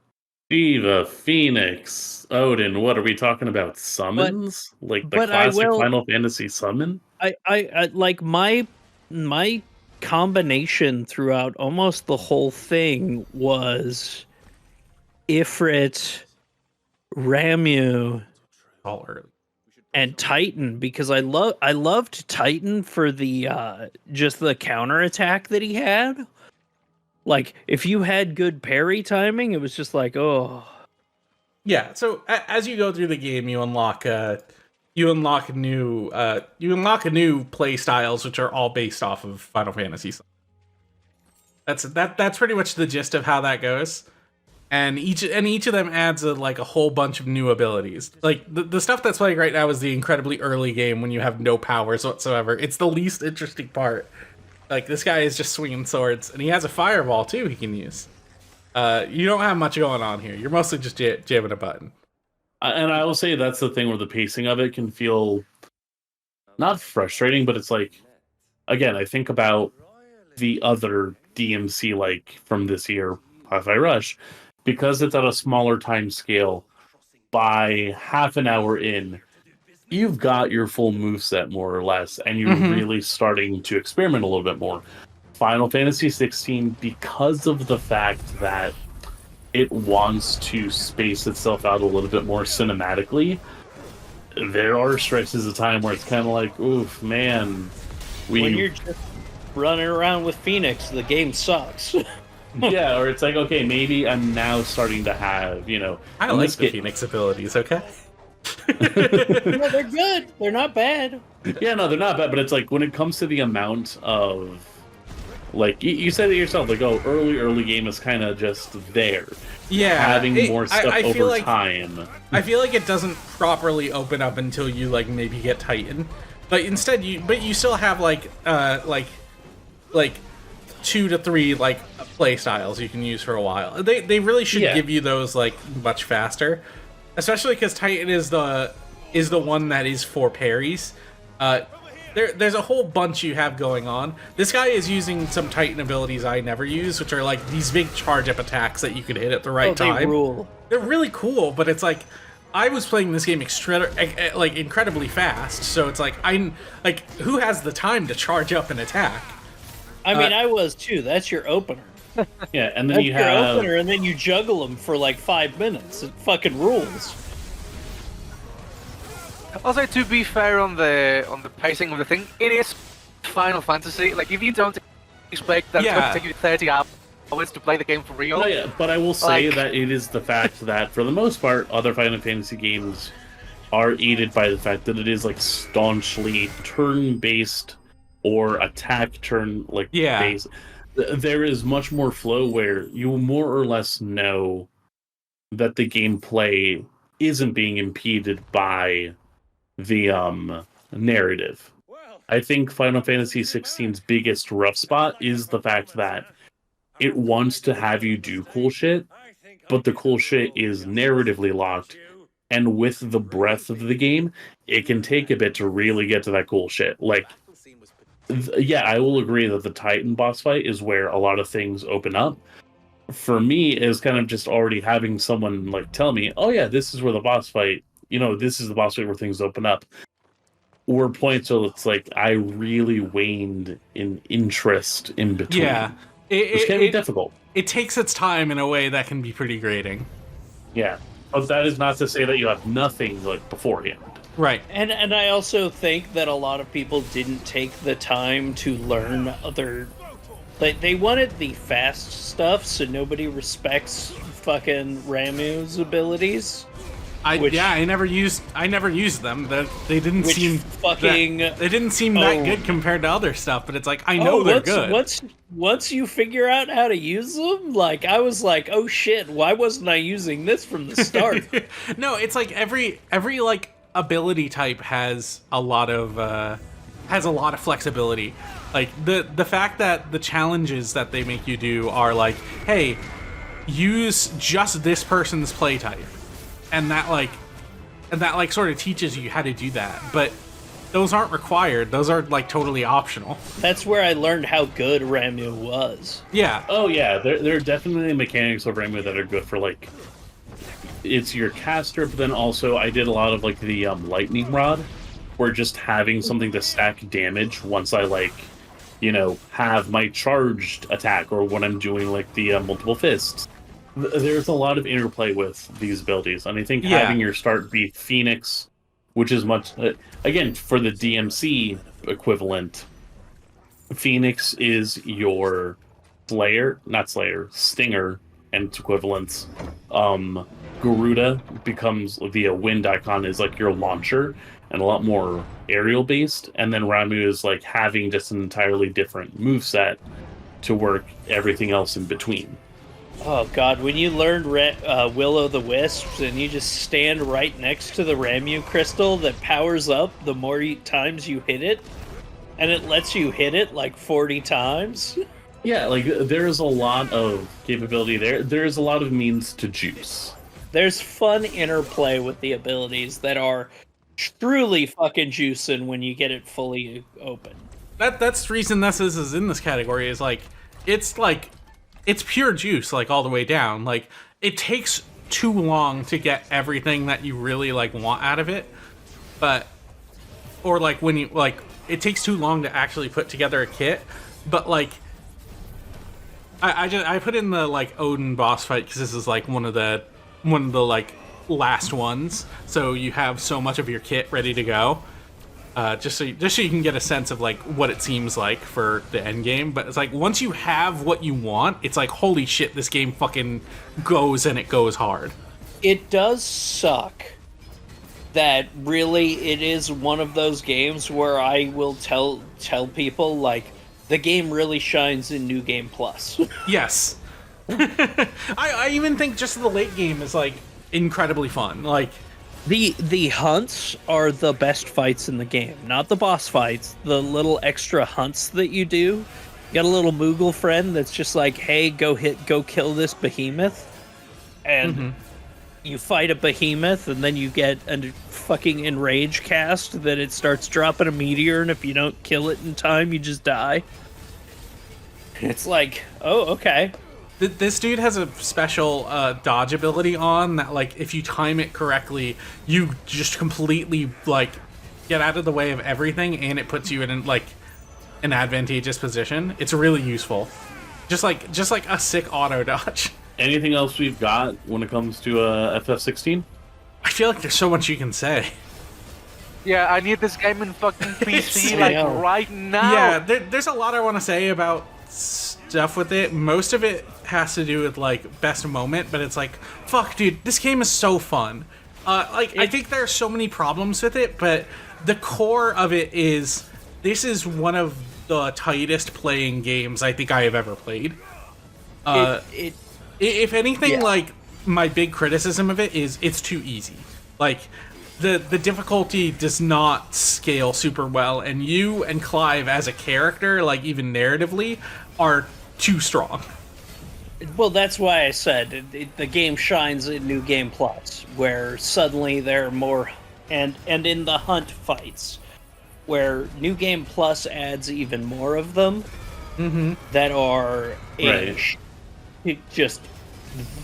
Shiva, Phoenix, Odin. What are we talking about? Summons? Like the but I classic will- Final Fantasy summon? I like my combination throughout almost the whole thing was Ifrit, Ramu, All early. and Titan, because I loved Titan for the just the counterattack that he had. Like if you had good parry timing, it was just like, oh. Yeah, so as you go through the game, you unlock new play styles, which are all based off of Final Fantasy. That's pretty much the gist of how that goes, and each of them adds a whole bunch of new abilities. Like the stuff that's playing right now is the incredibly early game when you have no powers whatsoever. It's the least interesting part. Like this guy is just swinging swords, and he has a fireball too he can use. You don't have much going on here. You're mostly just jamming a button. And I will say that's the thing where the pacing of it can feel not frustrating, but it's like, again, I think about the other DMC like from this year, Hi-Fi Rush, because it's at a smaller time scale. By half an hour in, you've got your full moveset more or less, and you're really starting to experiment a little bit more. Final Fantasy 16, because of the fact that it wants to space itself out a little bit more cinematically, there are stretches of time where it's kind of like, oof, man. When you're just running around with Phoenix, the game sucks. Yeah, or it's like, okay, maybe I'm now starting to have, I like the Phoenix abilities, okay? No, they're good. They're not bad. Yeah, no, they're not bad, but it's like when it comes to the amount of, like, you said it yourself, like, oh, early game is kind of just there. Yeah, having more stuff over time. I feel like it doesn't properly open up until you maybe get Titan, but instead you still have like 2 to 3 play styles you can use for a while. They really should give you those much faster, especially because Titan is the one that is for parries. There's a whole bunch you have going on. This guy is using some Titan abilities I never use, which are these big charge up attacks that you can hit at the right time. They rule. They're really cool, but it's like I was playing this game incredibly fast, so it's who has the time to charge up an attack? I mean, I was too. That's your opener. Yeah, and then That's you your have opener, and then you juggle them for 5 minutes. It fucking rules. Also, to be fair on the pacing of the thing, it is Final Fantasy. Like, if you don't expect that it's going to take you 30 hours to play the game for real. No, yeah, but I will say that it is the fact that, for the most part, other Final Fantasy games are aided by the fact that it is staunchly turn-based or attack based. There is much more flow where you more or less know that the gameplay isn't being impeded by the narrative. I think Final Fantasy 16's biggest rough spot is the fact that it wants to have you do cool shit, but the cool shit is narratively locked, and with the breadth of the game, it can take a bit to really get to that cool shit. I will agree that the Titan boss fight is where a lot of things open up. For me, is kind of just already having someone tell me, oh yeah, this is where the boss fight, this is the boss fight where things open up. Or points where it's I really waned in interest in between. Yeah. Which can be difficult. It takes its time in a way that can be pretty grating. Yeah. But that is not to say that you have nothing beforehand. Right. And I also think that a lot of people didn't take the time to learn other. Like, they wanted the fast stuff, so nobody respects fucking Ramu's abilities. I never used them. They didn't Which seem fucking they didn't seem that good compared to other stuff. But it's like I know they're good. Once you figure out how to use them, like I was like, oh shit, why wasn't I using this from the start? No, it's like every like ability type has a lot of flexibility. Like the fact that the challenges that they make you do are like, hey, use just this person's play type. And that sort of teaches you how to do that. But those aren't required. Those are like totally optional. That's where I learned how good Ramu was. Yeah. Oh yeah, there are definitely mechanics of Ramu that are good for like it's your caster, but then also I did a lot of like the lightning rod, where just having something to stack damage once I like, have my charged attack, or when I'm doing like the multiple fists. There's a lot of interplay with these abilities, and I think having your start be Phoenix, which is much again for the DMC equivalent. Phoenix is your Stinger, and its equivalents. Garuda becomes the wind icon is like your launcher and a lot more aerial based, and then Ramu is like having just an entirely different moveset to work everything else in between. Oh god, when you learned Will-O-the-Wisps and you just stand right next to the Ramu crystal that powers up the more times you hit it, and it lets you hit it like 40 times. Yeah, like there's a lot of capability there. There's a lot of means to juice. There's fun interplay with the abilities that are truly fucking juicin' when you get it fully open. That's the reason this is in this category, is like it's pure juice, like all the way down. Like it takes too long to get everything that you really like want out of it, or like when you like it takes too long to actually put together a kit. But like I put in the like Odin boss fight because this is like one of the like last ones, so you have so much of your kit ready to go. Just so you can get a sense of like what it seems like for the end game. But it's like once you have what you want, it's like holy shit, this game fucking goes, and it goes hard. It does suck that really it is one of those games where I will tell people like the game really shines in New Game Plus. Yes. I even think just the late game is like incredibly fun. Like The hunts are the best fights in the game, not the boss fights. The little extra hunts that you do. You got a little Moogle friend that's just like, hey, go kill this behemoth. And you fight a behemoth, and then you get a fucking enrage cast that it starts dropping a meteor, and if you don't kill it in time, you just die. It's like, oh, okay. This dude has a special dodge ability on that, like, if you time it correctly, you just completely, like, get out of the way of everything, and it puts you in, like, an advantageous position. It's really useful. Just like a sick auto dodge. Anything else we've got when it comes to FF16? I feel like there's so much you can say. Yeah, I need this game in fucking PC, like, right now. Yeah, there's a lot I want to say about stuff with it. Most of it has to do with like best moment, but it's like, fuck, dude, this game is so fun. I think there are so many problems with it, but the core of it is this is one of the tightest playing games I think I have ever played. If anything, like my big criticism of it is it's too easy. Like the difficulty does not scale super well, and you and Clive as a character, like even narratively, are too strong. Well, that's why I said the game shines in New Game Plus, where suddenly there are more, and in the hunt fights, where New Game Plus adds even more of them that are just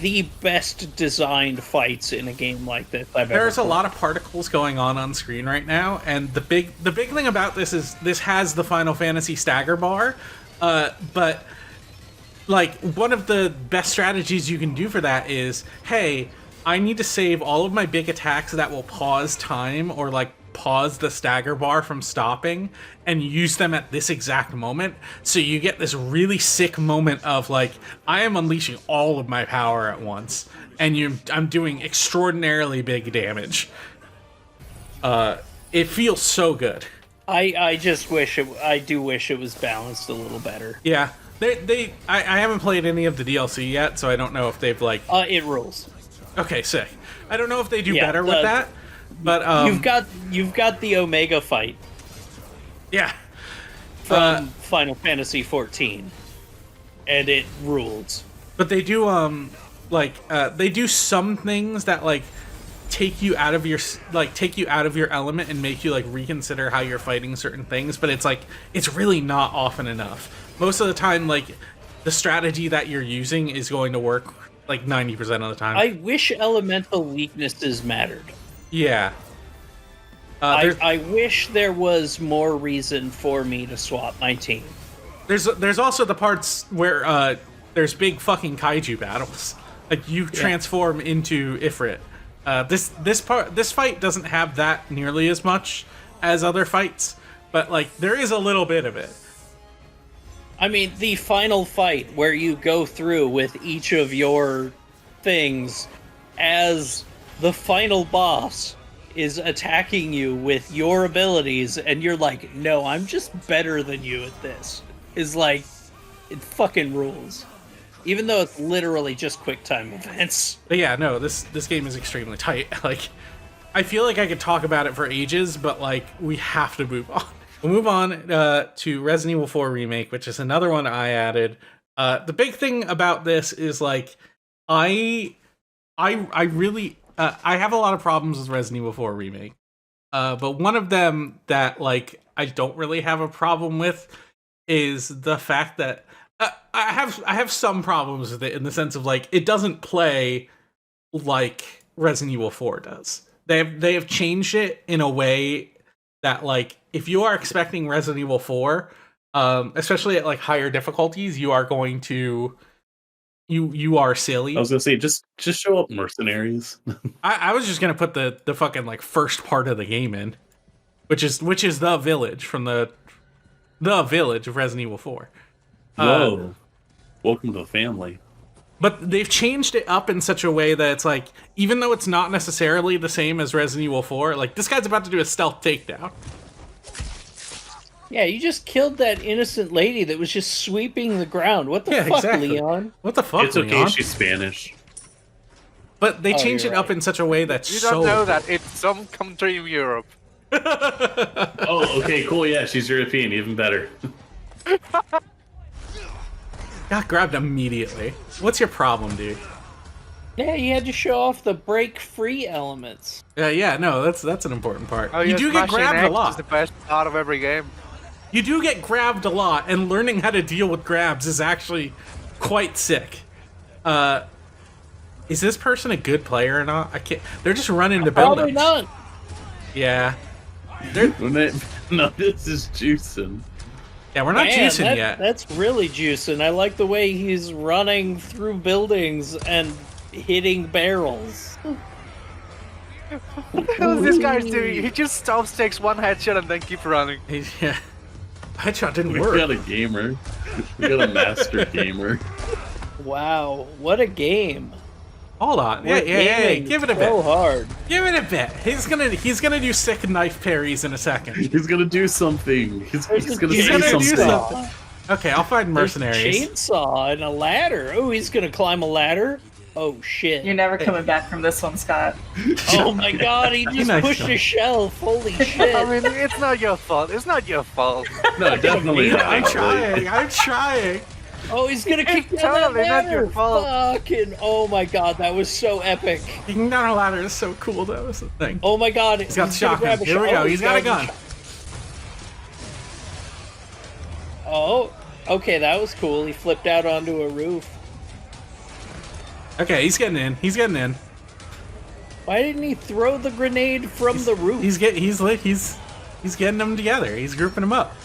the best designed fights in a game like this I've ever There's a played. lot of particles going on screen right now, and the big thing about this is this has the Final Fantasy stagger bar, but like one of the best strategies you can do for that is, hey, I need to save all of my big attacks that will pause time or like pause the stagger bar from stopping and use them at this exact moment. So you get this really sick moment of like, I am unleashing all of my power at once, and I'm doing extraordinarily big damage. It feels so good. I just wish I do wish it was balanced a little better. Yeah. I haven't played any of the DLC yet, so I don't know if they've like. It rules. Okay, sick. I don't know if they do better with that, but you've got the Omega fight. Yeah. From Final Fantasy 14, and it rules. But they do they do some things that like take you out of your element and make you like reconsider how you're fighting certain things, but it's really not often enough. Most of the time, like, the strategy that you're using is going to work like 90% of the time. I wish elemental weaknesses mattered. Yeah. I wish there was more reason for me to swap my team. There's also the parts where there's big fucking kaiju battles. Like, you transform into Ifrit. This fight doesn't have that nearly as much as other fights, but like there is a little bit of it. I mean, the final fight where you go through with each of your things as the final boss is attacking you with your abilities, and you're like, no, I'm just better than you at this. Is like, it fucking rules. Even though it's literally just quick time events. But yeah, no, this game is extremely tight. Like, I feel like I could talk about it for ages, but like, we have to move on. We'll move on to Resident Evil 4 Remake, which is another one I added. The big thing about this is like, I really I have a lot of problems with Resident Evil 4 Remake. But one of them that like I don't really have a problem with is the fact that I have some problems with it in the sense of like it doesn't play like Resident Evil 4 does. They have changed it in a way that like if you are expecting Resident Evil 4, especially at like higher difficulties, you are going to you are silly. I was gonna say just show up mercenaries. I was just gonna put the fucking like first part of the game in, which is the village from the village of Resident Evil 4. Whoa. Welcome to the family. But they've changed it up in such a way that it's like, even though it's not necessarily the same as Resident Evil 4, like, this guy's about to do a stealth takedown. Yeah, you just killed that innocent lady that was just sweeping the ground. What the fuck, exactly. Leon? What the fuck, It's okay, Leon? She's Spanish. But they changed it up in such a way that's You don't know that. It's some country in Europe. Oh, okay, cool, yeah, she's European, even better. Got grabbed immediately. What's your problem, dude? Yeah, you had to show off the break-free elements. Yeah, no, that's an important part. Oh, you do get grabbed a lot. It's the best part of every game. You do get grabbed a lot, and learning how to deal with grabs is actually quite sick. Is this person a good player or not? I can't. They're just running to buildings. Probably not. Yeah. No, this is Juicin. Yeah, we're not juicing yet. That's really juicing. I like the way he's running through buildings and hitting barrels. What the hell is this guy doing? He just stops, takes one headshot, and then keeps running. Yeah. Headshot didn't work. We got a gamer. We got a master gamer. Wow, what a game. Hold on. Yeah. Give it a bit. So hard. Give it a bit. He's gonna do sick knife parries in a second. He's gonna do something. He's gonna do say something. something. Okay, I'll find mercenaries. Chainsaw and a ladder. Oh, he's gonna climb a ladder. Oh shit. You're never coming back from this one, Scott. Oh my god, he just pushed a shelf. Holy shit. I mean, it's not your fault. It's not your fault. No, definitely not. I'm trying. Oh, he's gonna kick down that totally not ladder. your fault. Fucking, oh my god, that was so epic. Kicking down a ladder is so cool, though. That's the thing. Oh my god, he's got the shotgun. Here we go. He's got a gun. Oh, okay, that was cool. He flipped out onto a roof. Okay, he's getting in. Why didn't he throw the grenade from the roof? He's getting them together. He's grouping them up.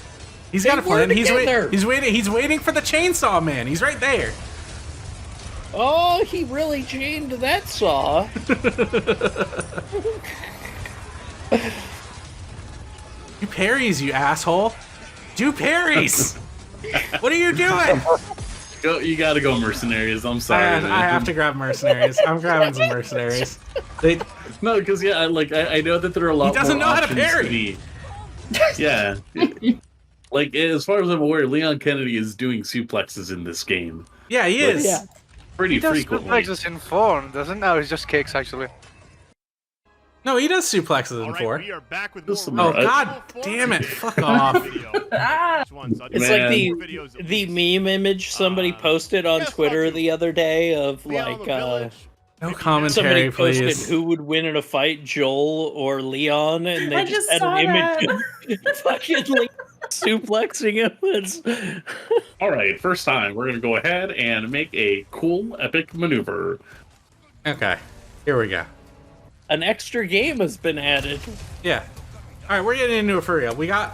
He's got a plan. He's waiting for the chainsaw man. He's right there. Oh, he really chained that saw. Do parries, you asshole. Do parries. What are you doing? You gotta go mercenaries. I'm sorry. I man. have to grab mercenaries. I'm grabbing some mercenaries. No, because I know that there are a lot. He doesn't more know how to options parry. be. Yeah. Like, as far as I'm aware, Leon Kennedy is doing suplexes in this game. Yeah, he is. Yeah. Pretty He does frequently. suplexes in 4, doesn't? No, it's just kicks actually. No, he does suplexes in All right, 4. we are back with Just more some- Oh, god damn it. Fuck off. Ah. It's Man. like the meme image somebody posted on Twitter the other day of like No somebody commentary, posted please. who would win in a fight, Joel or Leon, and they I just just had saw an image of fucking Leon suplexing him. It's All right, first time, we're gonna go ahead and make a cool, epic maneuver. Okay, here we go. an extra game has been added. Yeah. All right, we're getting into it for real. We got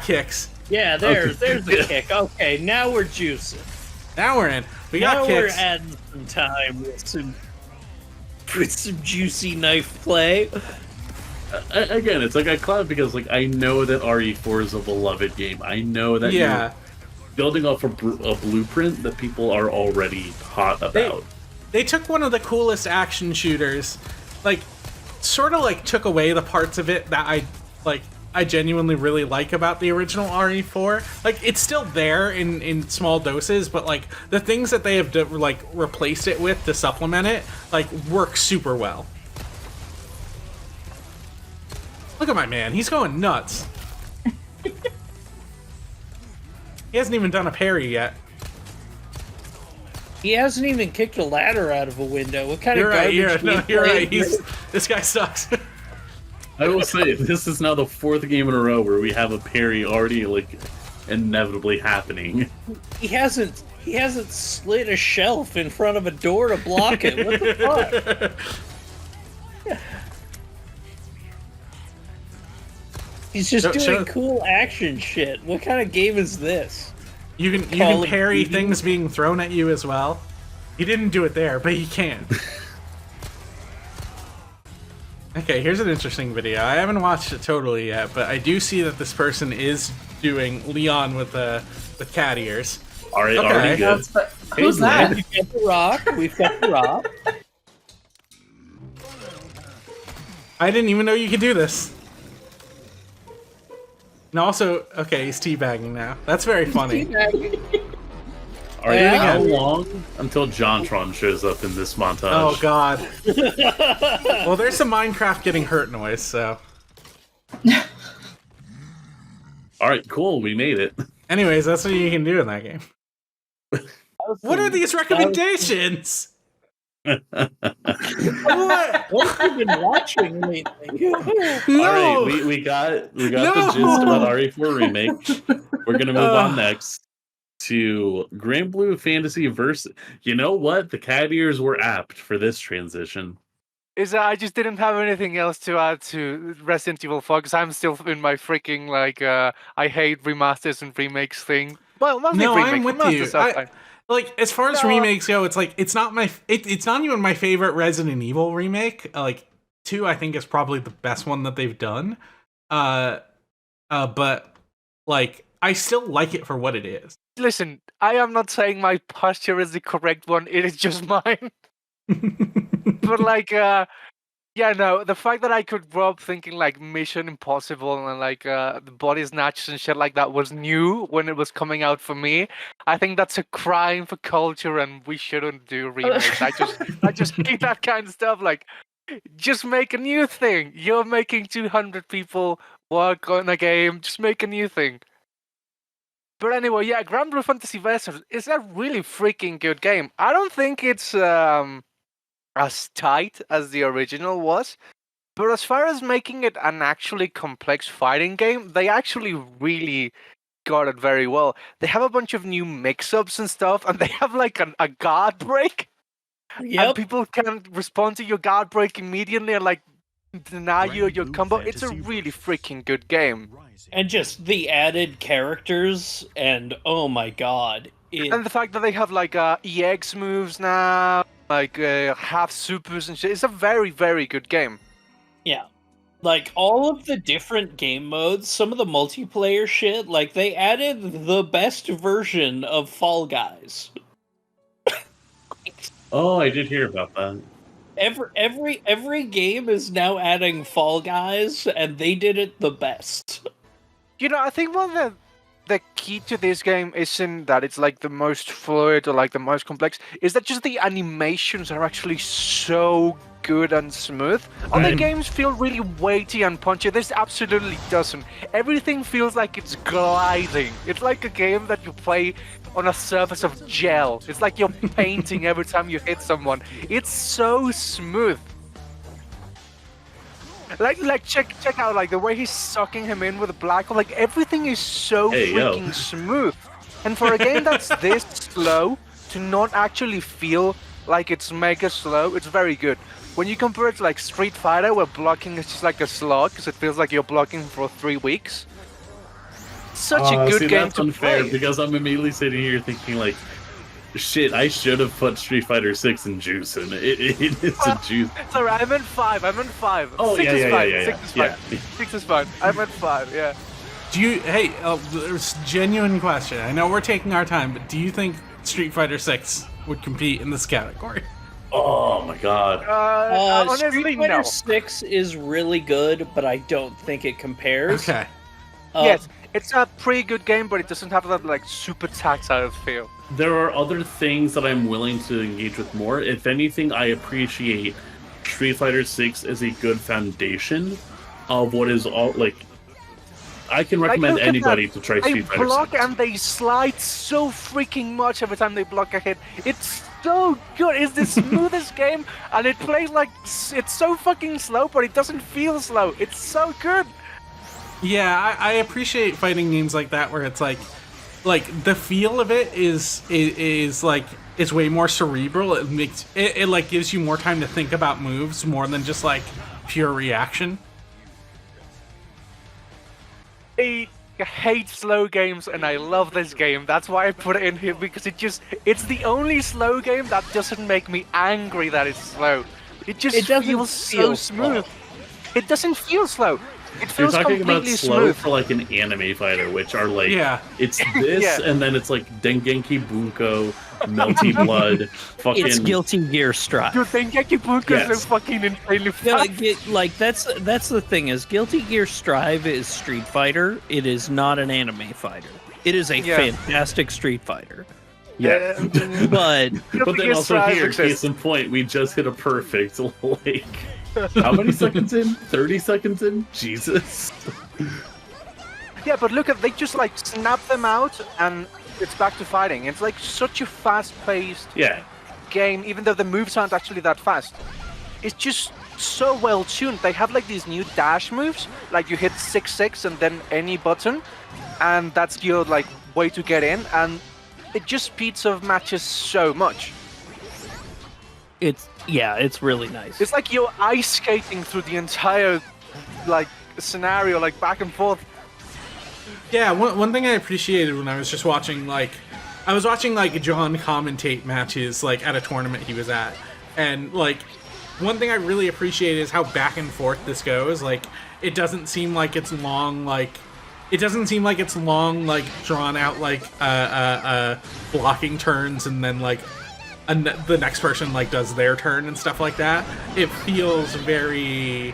kicks. Yeah, there's the kick. Okay, now we're juicing. Now we're in. We got Now kicks. we're adding some time with some juicy knife play. Again, it's like I clap because like I know that RE4 is a beloved game. I know that Yeah. you're building off a blueprint that people are already hot about. They took one of the coolest action shooters, like, sort of like took away the parts of it that I genuinely really like about the original RE4. Like, it's still there in small doses, but like the things that they have replaced it with to supplement it, like, work super well. Look at my man, he's going nuts. He hasn't even done a parry yet. He hasn't even kicked a ladder out of a window. What kind You're of right, garbage you're right. gameplay- This guy sucks. I will say this is now the fourth game in a row where we have a parry already like inevitably happening. He hasn't slid a shelf in front of a door to block it. What the fuck? He's just Show- doing cool action shit. What kind of game is this? You Call can of parry Duty. things being thrown at you as well. He didn't do it there, but he can. Okay, here's an interesting video. I haven't watched it totally yet, but I do see that this person is doing Leon with cat ears. Already Okay. good. Who's that? We've got the rock. We've got the rock. I didn't even know you could do this. And also, okay, he's teabagging now. That's very funny. Alright, Yeah. how long until JonTron shows up in this montage? Oh god. Well, there's some Minecraft getting hurt noise, so. Alright, cool, we made it. Anyways, that's what you can do in that game. What are these recommendations? What? What have you been watching lately? No! Alright, we got the No! gist about RE4 Remake. We're gonna move on next to Grand Blue Fantasy Versus. You know what? The cat ears were apt for this transition. Is that I just didn't have anything else to add to Resident Evil 4 because I'm still in my freaking I hate remasters and remakes thing. Well, not No, remake, I'm with remasters you. are fine. Like, as far as No. remakes go, it's like it's not it's not even my favorite Resident Evil remake. Like 2, I think is probably the best one that they've done. But like I still like it for what it is. Listen, I am not saying my posture is the correct one. It is just mine. But the fact that I could grow up thinking like Mission Impossible and the Body Snatchers and shit like that was new when it was coming out for me, I think that's a crime for culture and we shouldn't do remakes. I just hate that kind of stuff. Like, just make a new thing. You're making 200 people work on a game. Just make a new thing. But anyway, yeah, Grand Blue Fantasy Versus is a really freaking good game. I don't think it's as tight as the original was, but as far as making it an actually complex fighting game, they actually really got it very well. They have a bunch of new mix-ups and stuff, and they have like a guard break, and Yep. people can respond to your guard break immediately and like deny you your combo. It's a really freaking good game. And just the added characters, and oh my god. And the fact that they have like EX moves now, like half supers and shit, it's a very, very good game. Yeah. Like all of the different game modes, some of the multiplayer shit, like they added the best version of Fall Guys. Oh, I did hear about that. Every game is now adding Fall Guys, and they did it the best. You know, I think one of the key to this game isn't that it's like the most fluid or like the most complex, is that just the animations are actually so good and smooth. Other games feel really weighty and punchy. This absolutely doesn't. Everything feels like it's gliding. It's like a game that you play on a surface of gel. It's like you're painting every time you hit someone. It's so smooth. Like check out like the way he's sucking him in with a black hole. Like everything is so freaking smooth. And for a game that's this slow, to not actually feel like it's mega slow, it's very good. When you compare it to like Street Fighter, where blocking is just like a slog, because it feels like you're blocking for 3 weeks. Such a good game that's to unfair play. because I'm immediately sitting here thinking like, shit, I should have put Street Fighter 6 in Juicin. It is a Juice. Sorry, I meant 5. Oh, 6 is fine. 6 is fine. Yeah. 6 is fine. I meant 5. Yeah. Do you? Hey, there's a genuine question. I know we're taking our time, but do you think Street Fighter 6 would compete in this category? Oh my god. Honestly, Street Fighter no. 6 is really good, but I don't think it compares. Okay. Yes, it's a pretty good game, but it doesn't have that like super tactile feel. There are other things that I'm willing to engage with more. If anything, I appreciate Street Fighter 6 as a good foundation of what is all like. I can recommend look at anybody that. to try They Street Fighter block 6. and they slide so freaking much every time they block a hit. It's so good. It's the smoothest game, and it plays like it's so fucking slow, but it doesn't feel slow. It's so good. Yeah, I appreciate fighting games like that where it's like the feel of it is like it's way more cerebral. It makes it like gives you more time to think about moves more than just like pure reaction. I hate slow games, and I love this game. That's why I put it in here, because it's the only slow game that doesn't make me angry that it's slow. It just feels so smooth. It doesn't feel slow. It You're feels talking about completely slow smooth. for like an anime fighter, which are like, it's this, Yeah. and then it's like Dengenki Bunko, Melty Blood, fucking. It's Guilty Gear Strive. Dude, Dengeki Bunko is Yes. so fucking insanely Yeah, fast. like that's the thing is Guilty Gear Strive is Street Fighter. It is not an anime fighter. It is a fantastic Street Fighter. Yeah. But But then also here, case in point, we just hit a perfect, like, how many seconds in? 30 seconds in? Jesus. Yeah, but look at, they just like snap them out and it's back to fighting. It's like such a fast-paced game, even though the moves aren't actually that fast. It's just so well tuned. They have like these new dash moves, like you hit 6-6 and then any button, and that's your like way to get in, and it just speeds up matches so much. it's really nice. It's like you're ice skating through the entire like scenario, like back and forth. Yeah, one thing I appreciated when I was just watching like John commentate matches like at a tournament he was at, and like one thing I really appreciate is how back and forth this goes. Like it doesn't seem like it's long, like drawn out like blocking turns and then like the next person like does their turn and stuff like that. It feels very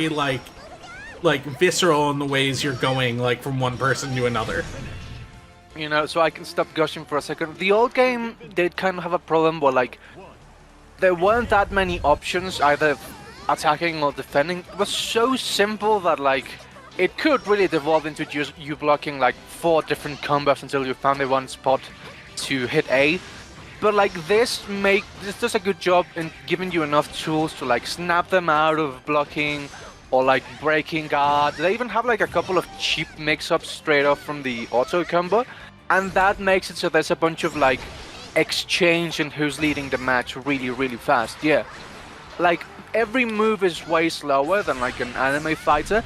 like visceral in the ways you're going like from one person to another. You know, so I can stop gushing for a second. The old game did kind of have a problem where like there weren't that many options, either attacking or defending. It was so simple that like it could really devolve into just you blocking like 4 different combos until you found the one spot to hit A. But like this does a good job in giving you enough tools to like snap them out of blocking or like breaking guard. They even have like a couple of cheap mix-ups straight off from the auto combo, and that makes it so there's a bunch of like exchange in who's leading the match really fast. Yeah, like every move is way slower than like an anime fighter,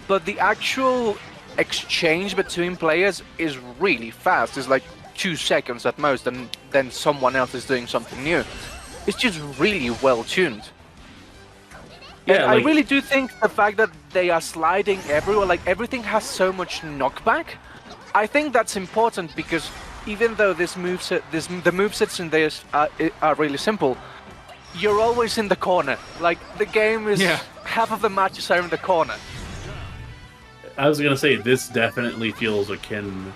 but the actual exchange between players is really fast. It's like 2 seconds at most, and then someone else is doing something new. It's just really well tuned. And Yeah, I like, really do think the fact that they are sliding everywhere, like everything has so much knockback. I think that's important because even though the movesets in this are really simple, you're always in the corner. Like the game is half of the matches are in the corner. I was gonna say this definitely feels akin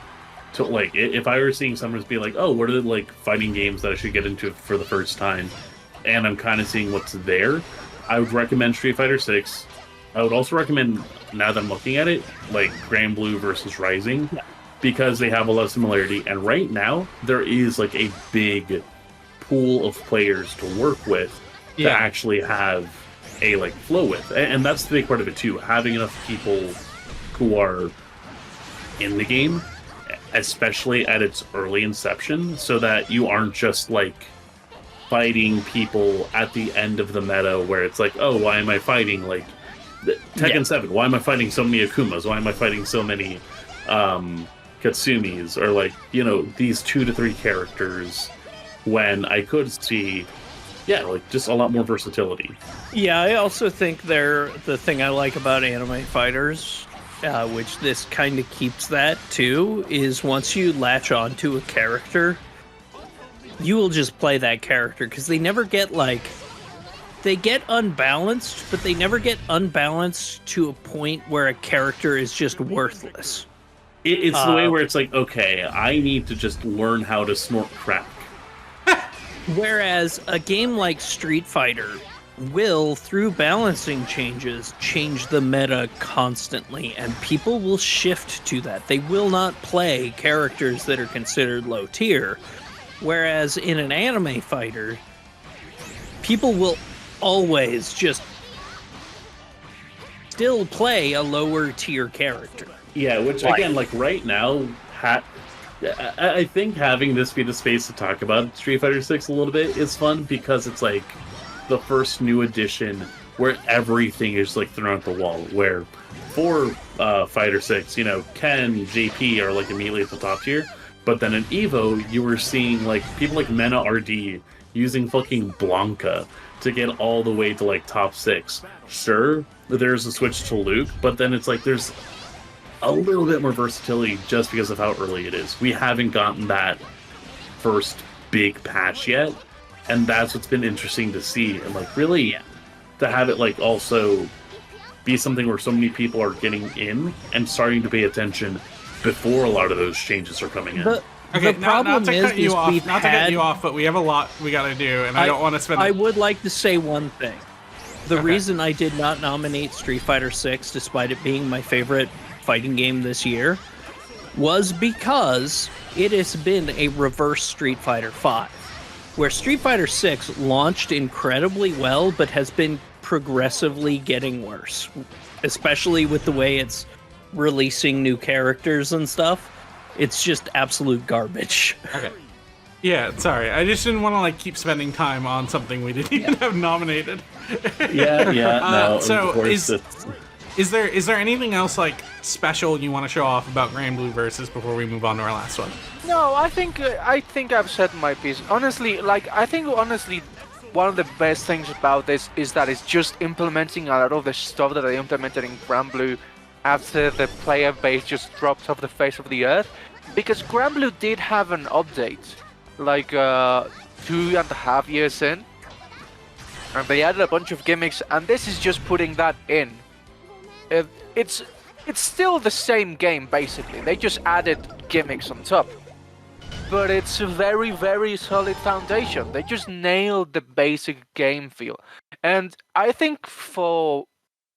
to like if I were seeing someone be like, oh, what are the like fighting games that I should get into for the first time, and I'm kind of seeing what's there. I would recommend Street Fighter 6. I would also recommend, now that I'm looking at it, like Grand Blue versus Rising, because they have a lot of similarity. And right now, there is like a big pool of players to work with to actually have a like flow with, and that's the big part of it too. Having enough people who are in the game, especially at its early inception, so that you aren't just like fighting people at the end of the meta where it's like, oh, why am I fighting like Tekken 7? Why am I fighting so many Akumas? Why am I fighting so many Katsumis? Or like, you know, these 2 to 3 characters when I could see, like just a lot more versatility. Yeah, I also think the thing I like about anime fighters, which this kind of keeps that too, is once you latch onto a character, you will just play that character because they never get they get unbalanced, but they never get unbalanced to a point where a character is just worthless. It's the way where it's like, okay, I need to just learn how to snort crack. Whereas a game like Street Fighter will, through balancing changes, change the meta constantly, and people will shift to that. They will not play characters that are considered low tier. Whereas in an anime fighter, people will always just still play a lower tier character. Yeah, which again, like right now, I think having this be the space to talk about Street Fighter 6 a little bit is fun because it's like the first new edition where everything is like thrown at the wall. Where for Fighter 6, you know, Ken, JP are like immediately at the top tier. But then in EVO, you were seeing like people like Mena RD using fucking Blanca to get all the way to like top 6. Sure, there's a switch to Luke, but then it's like there's a little bit more versatility just because of how early it is. We haven't gotten that first big patch yet, and that's what's been interesting to see. And like really to have it like also be something where so many people are getting in and starting to pay attention before a lot of those changes are coming in. The not problem to cut you off, we've not to cut you off, but we have a lot we got to do, and I don't want to spend. I would like to say one thing. The reason I did not nominate Street Fighter 6, despite it being my favorite fighting game this year, was because it has been a reverse Street Fighter 5, where Street Fighter 6 launched incredibly well, but has been progressively getting worse, especially with the way it's releasing new characters and stuff. It's just absolute garbage. Okay. Yeah, sorry. I just didn't want to like keep spending time on something we didn't even have nominated. No. So of course is there anything else like special you want to show off about Grand Blue Versus before we move on to our last one? No, I think I've said my piece. Honestly, one of the best things about this is that it's just implementing a lot of the stuff that they implemented in Grand Blue after the player base just dropped off the face of the earth. Because Grand Blue did have an update, like 2.5 years in, and they added a bunch of gimmicks, and this is just putting that in. It's still the same game basically. They just added gimmicks on top, but it's a very, very solid foundation. They just nailed the basic game feel, and I think for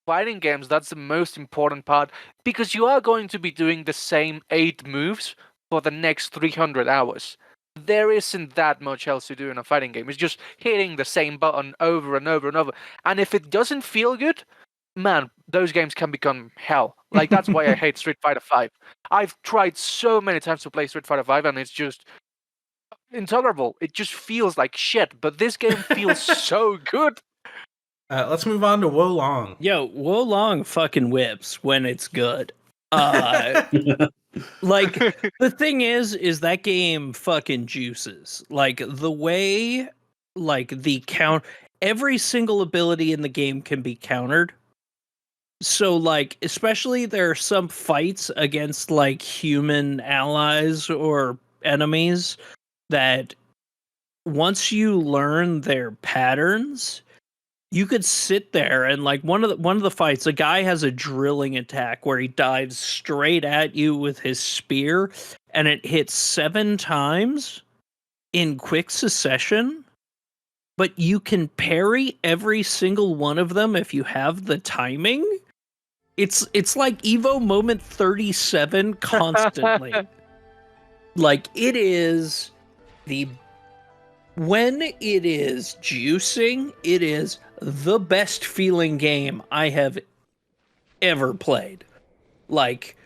fighting games that's the most important part, because you are going to be doing the same 8 moves for the next 300 hours. There isn't that much else to do in a fighting game. It's just hitting the same button over and over and over. And if it doesn't feel good, man, those games can become hell. Like, that's why I hate Street Fighter 5. I've tried so many times to play Street Fighter 5, and it's just intolerable. It just feels like shit. But this game feels so good. Let's move on to Wo Long. Yo, Wo Long fucking whips when it's good. Like, the thing is that game fucking juices. Like, the way, like, the count... every single ability in the game can be countered. So, like, especially there are some fights against, like, human allies or enemies that once you learn their patterns, you could sit there and, like, one of the fights, a guy has a drilling attack where he dives straight at you with his spear, and it hits 7 times in quick succession. But you can parry every single one of them if you have the timing. It's like Evo moment 37 constantly. Like, it is when it is juicing, it is the best feeling game I have ever played. Like,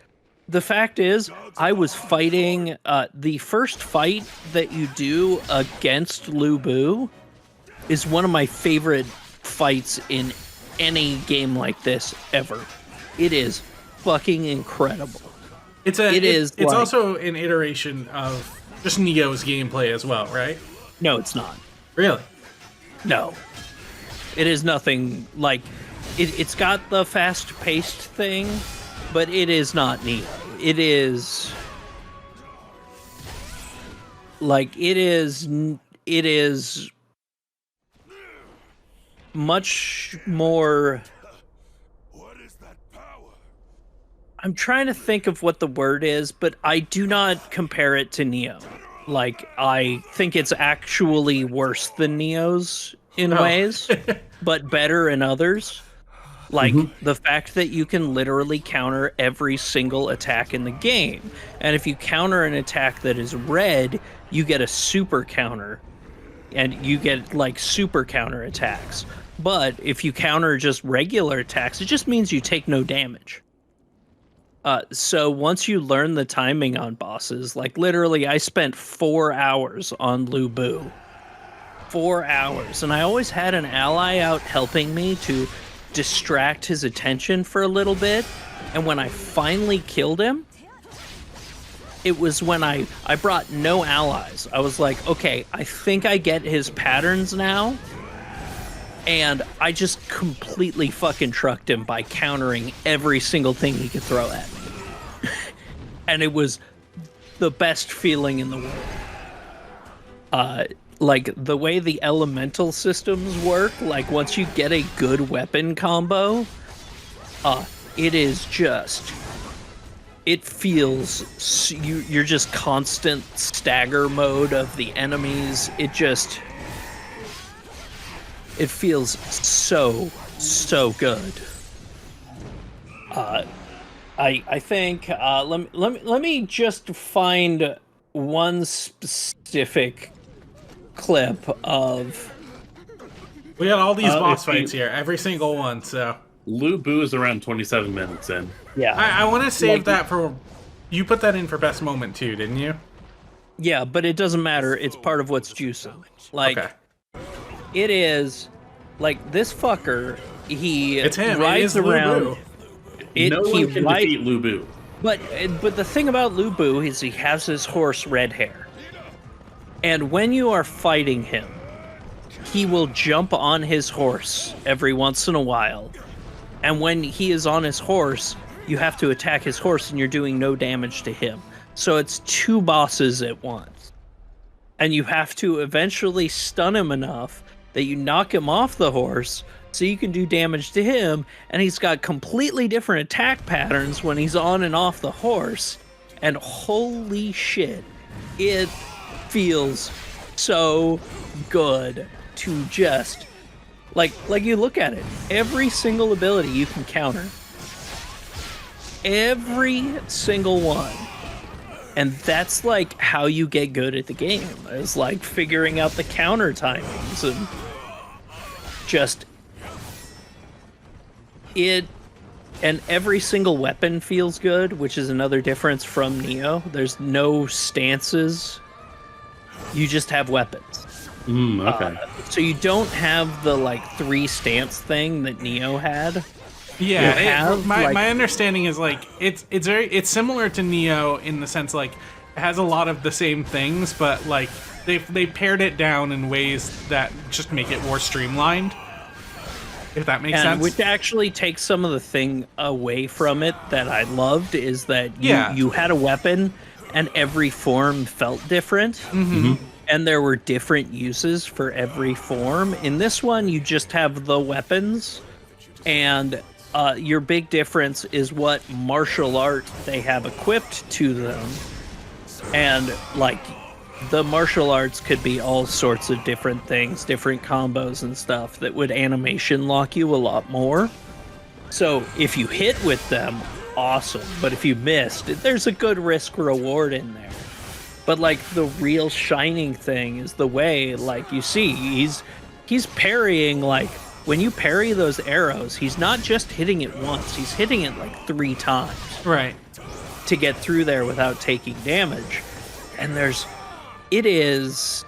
the fact is, I was fighting the first fight that you do against Lu Bu is one of my favorite fights in any game like this ever. It is fucking incredible. It's also an iteration of just Neo's gameplay as well, right? No, it's not. Really? No. It is nothing like it's got the fast-paced thing, but it is not Neo. It is much more. I'm trying to think of what the word is, but I do not compare it to Neo. Like, I think it's actually worse than Neo's in ways, but better in others. Like, the fact that you can literally counter every single attack in the game. And if you counter an attack that is red, you get a super counter. And you get, like, super counter attacks. But if you counter just regular attacks, it just means you take no damage. So once you learn the timing on bosses, like, literally I spent 4 hours on Lu Bu. 4 hours. And I always had an ally out helping me to distract his attention for a little bit. And when I finally killed him, it was when I brought no allies. I was like, okay, I think I get his patterns now. And I just completely fucking trucked him by countering every single thing he could throw at me. And it was the best feeling in the world. Like, the way the elemental systems work, like, once you get a good weapon combo, it is just... It feels... You're just constant stagger mode of the enemies. It feels so good. I think let me just find one specific clip of. We got all these boss fights here, every single one. So Lu Bu is around 27 minutes in. Yeah, I want to save that for. You put that in for best moment too, didn't you? Yeah, but it doesn't matter. It's part of what's juicing. Like, okay. It is like this fucker. It's him. Rides around. No one can defeat Lu Bu. But the thing about Lu Bu is he has his horse Red Hair. And when you are fighting him, he will jump on his horse every once in a while. And when he is on his horse, you have to attack his horse and you're doing no damage to him. So it's 2 bosses at once. And you have to eventually stun him enough that you knock him off the horse so you can do damage to him, and he's got completely different attack patterns when he's on and off the horse, and holy shit, it feels so good to just, like you look at it, every single ability you can counter. Every single one. And that's like how you get good at the game, is like figuring out the counter timings and just it, and every single weapon feels good, which is another difference from Neo. There's no stances. You just have weapons. Okay. So you don't have the, like, 3 stance thing that Neo had. Yeah, my understanding is, like, it's similar to Neo in the sense, like, has a lot of the same things, but like they pared it down in ways that just make it more streamlined. If that makes sense. Which actually takes some of the thing away from it that I loved is that you had a weapon and every form felt different. Mm-hmm. And there were different uses for every form. In this one, you just have the weapons, and your big difference is what martial art they have equipped to them. And, like, the martial arts could be all sorts of different things, different combos and stuff that would animation lock you a lot more. So if you hit with them, awesome. But if you missed, there's a good risk reward in there. But like the real shining thing is the way, like you see, he's parrying, like when you parry those arrows, he's not just hitting it once, he's hitting it like 3 times. Right. To get through there without taking damage. And it is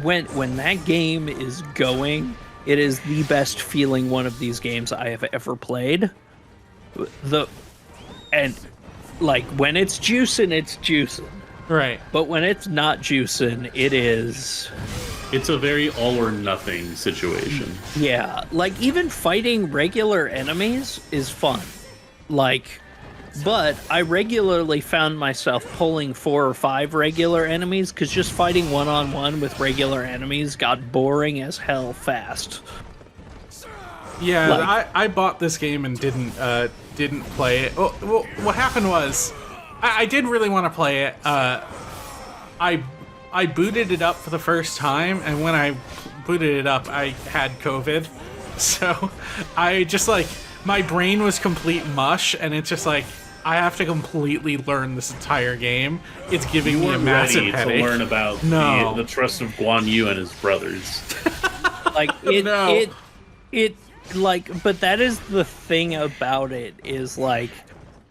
when that game is going, it is the best feeling one of these games I have ever played. And like when it's juicin', it's juicin'. Right. But when it's not juicin', it's a very all or nothing situation. Yeah, like even fighting regular enemies is fun. Like, but I regularly found myself pulling 4 or 5 regular enemies because just fighting one-on-one with regular enemies got boring as hell fast. Yeah, like, I bought this game and didn't play it. Well, what happened was, I did really want to play it. I booted it up for the first time, and when I booted it up, I had COVID. So I just like, my brain was complete mush, and it's just like, I have to completely learn this entire game. It's giving me a massive headache. To learn about the trust of Guan Yu and his brothers. Like but that is the thing about it, is like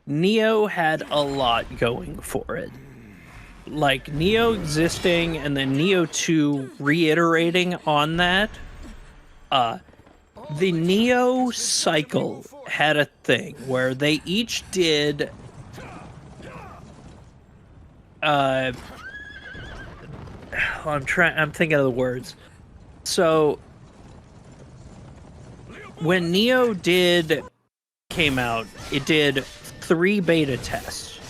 Neo had a lot going for it. Like Neo existing and then Neo 2 reiterating on that. The Neo cycle had a thing where they each did I'm thinking of the words. So when Neo came out, it did 3 beta tests.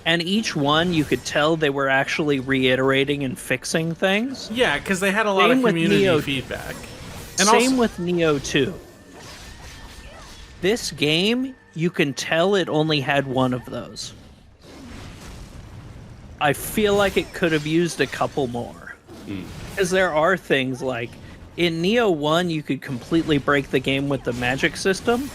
And each one, you could tell they were actually reiterating and fixing things. Yeah, because they had a lot of community feedback. And same with Neo 2. This game, you can tell it only had one of those. I feel like it could have used a couple more. Because there are things like, in Neo 1, you could completely break the game with the magic system.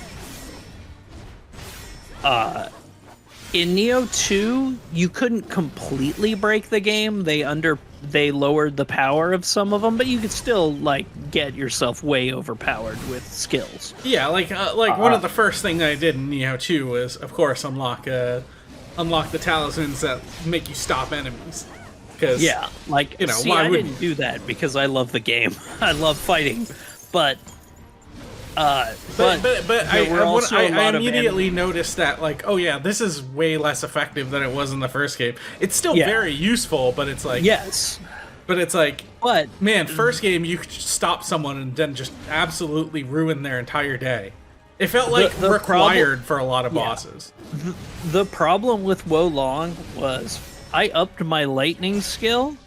In Neo 2, you couldn't completely break the game. They lowered the power of some of them, but you could still like get yourself way overpowered with skills. Yeah, like one of the first things I did in Neo 2 was, of course, unlock the talismans that make you stop enemies. Yeah, like, you know, I didn't do that because I love the game. I love fighting, but I immediately noticed that, like, oh yeah, this is way less effective than it was in the first game. It's still very useful, but it's like, yes, but it's like, man, first game you could stop someone and then just absolutely ruin their entire day. It felt like required for a lot of bosses. The problem with Wo Long was, I upped my lightning skill,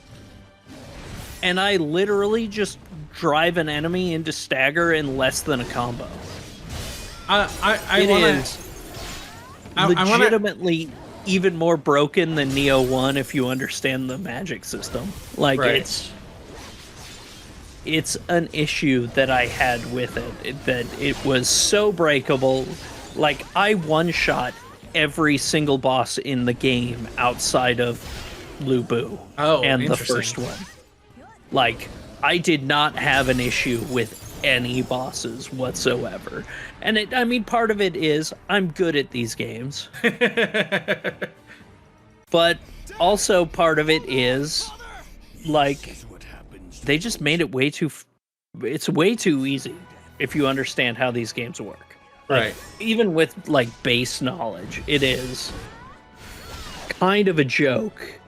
and I literally just drive an enemy into stagger in less than a combo. It is legitimately even more broken than Neo 1 if you understand the magic system. Like, it's an issue that I had with it, that it was so breakable. Like, I one-shot every single boss in the game outside of Lu Bu and the first one. Like, I did not have an issue with any bosses whatsoever. And part of it is I'm good at these games. But also part of it is, like, they just made it it's way too easy if you understand how these games work. Like, right. Even with, like, base knowledge, it is kind of a joke.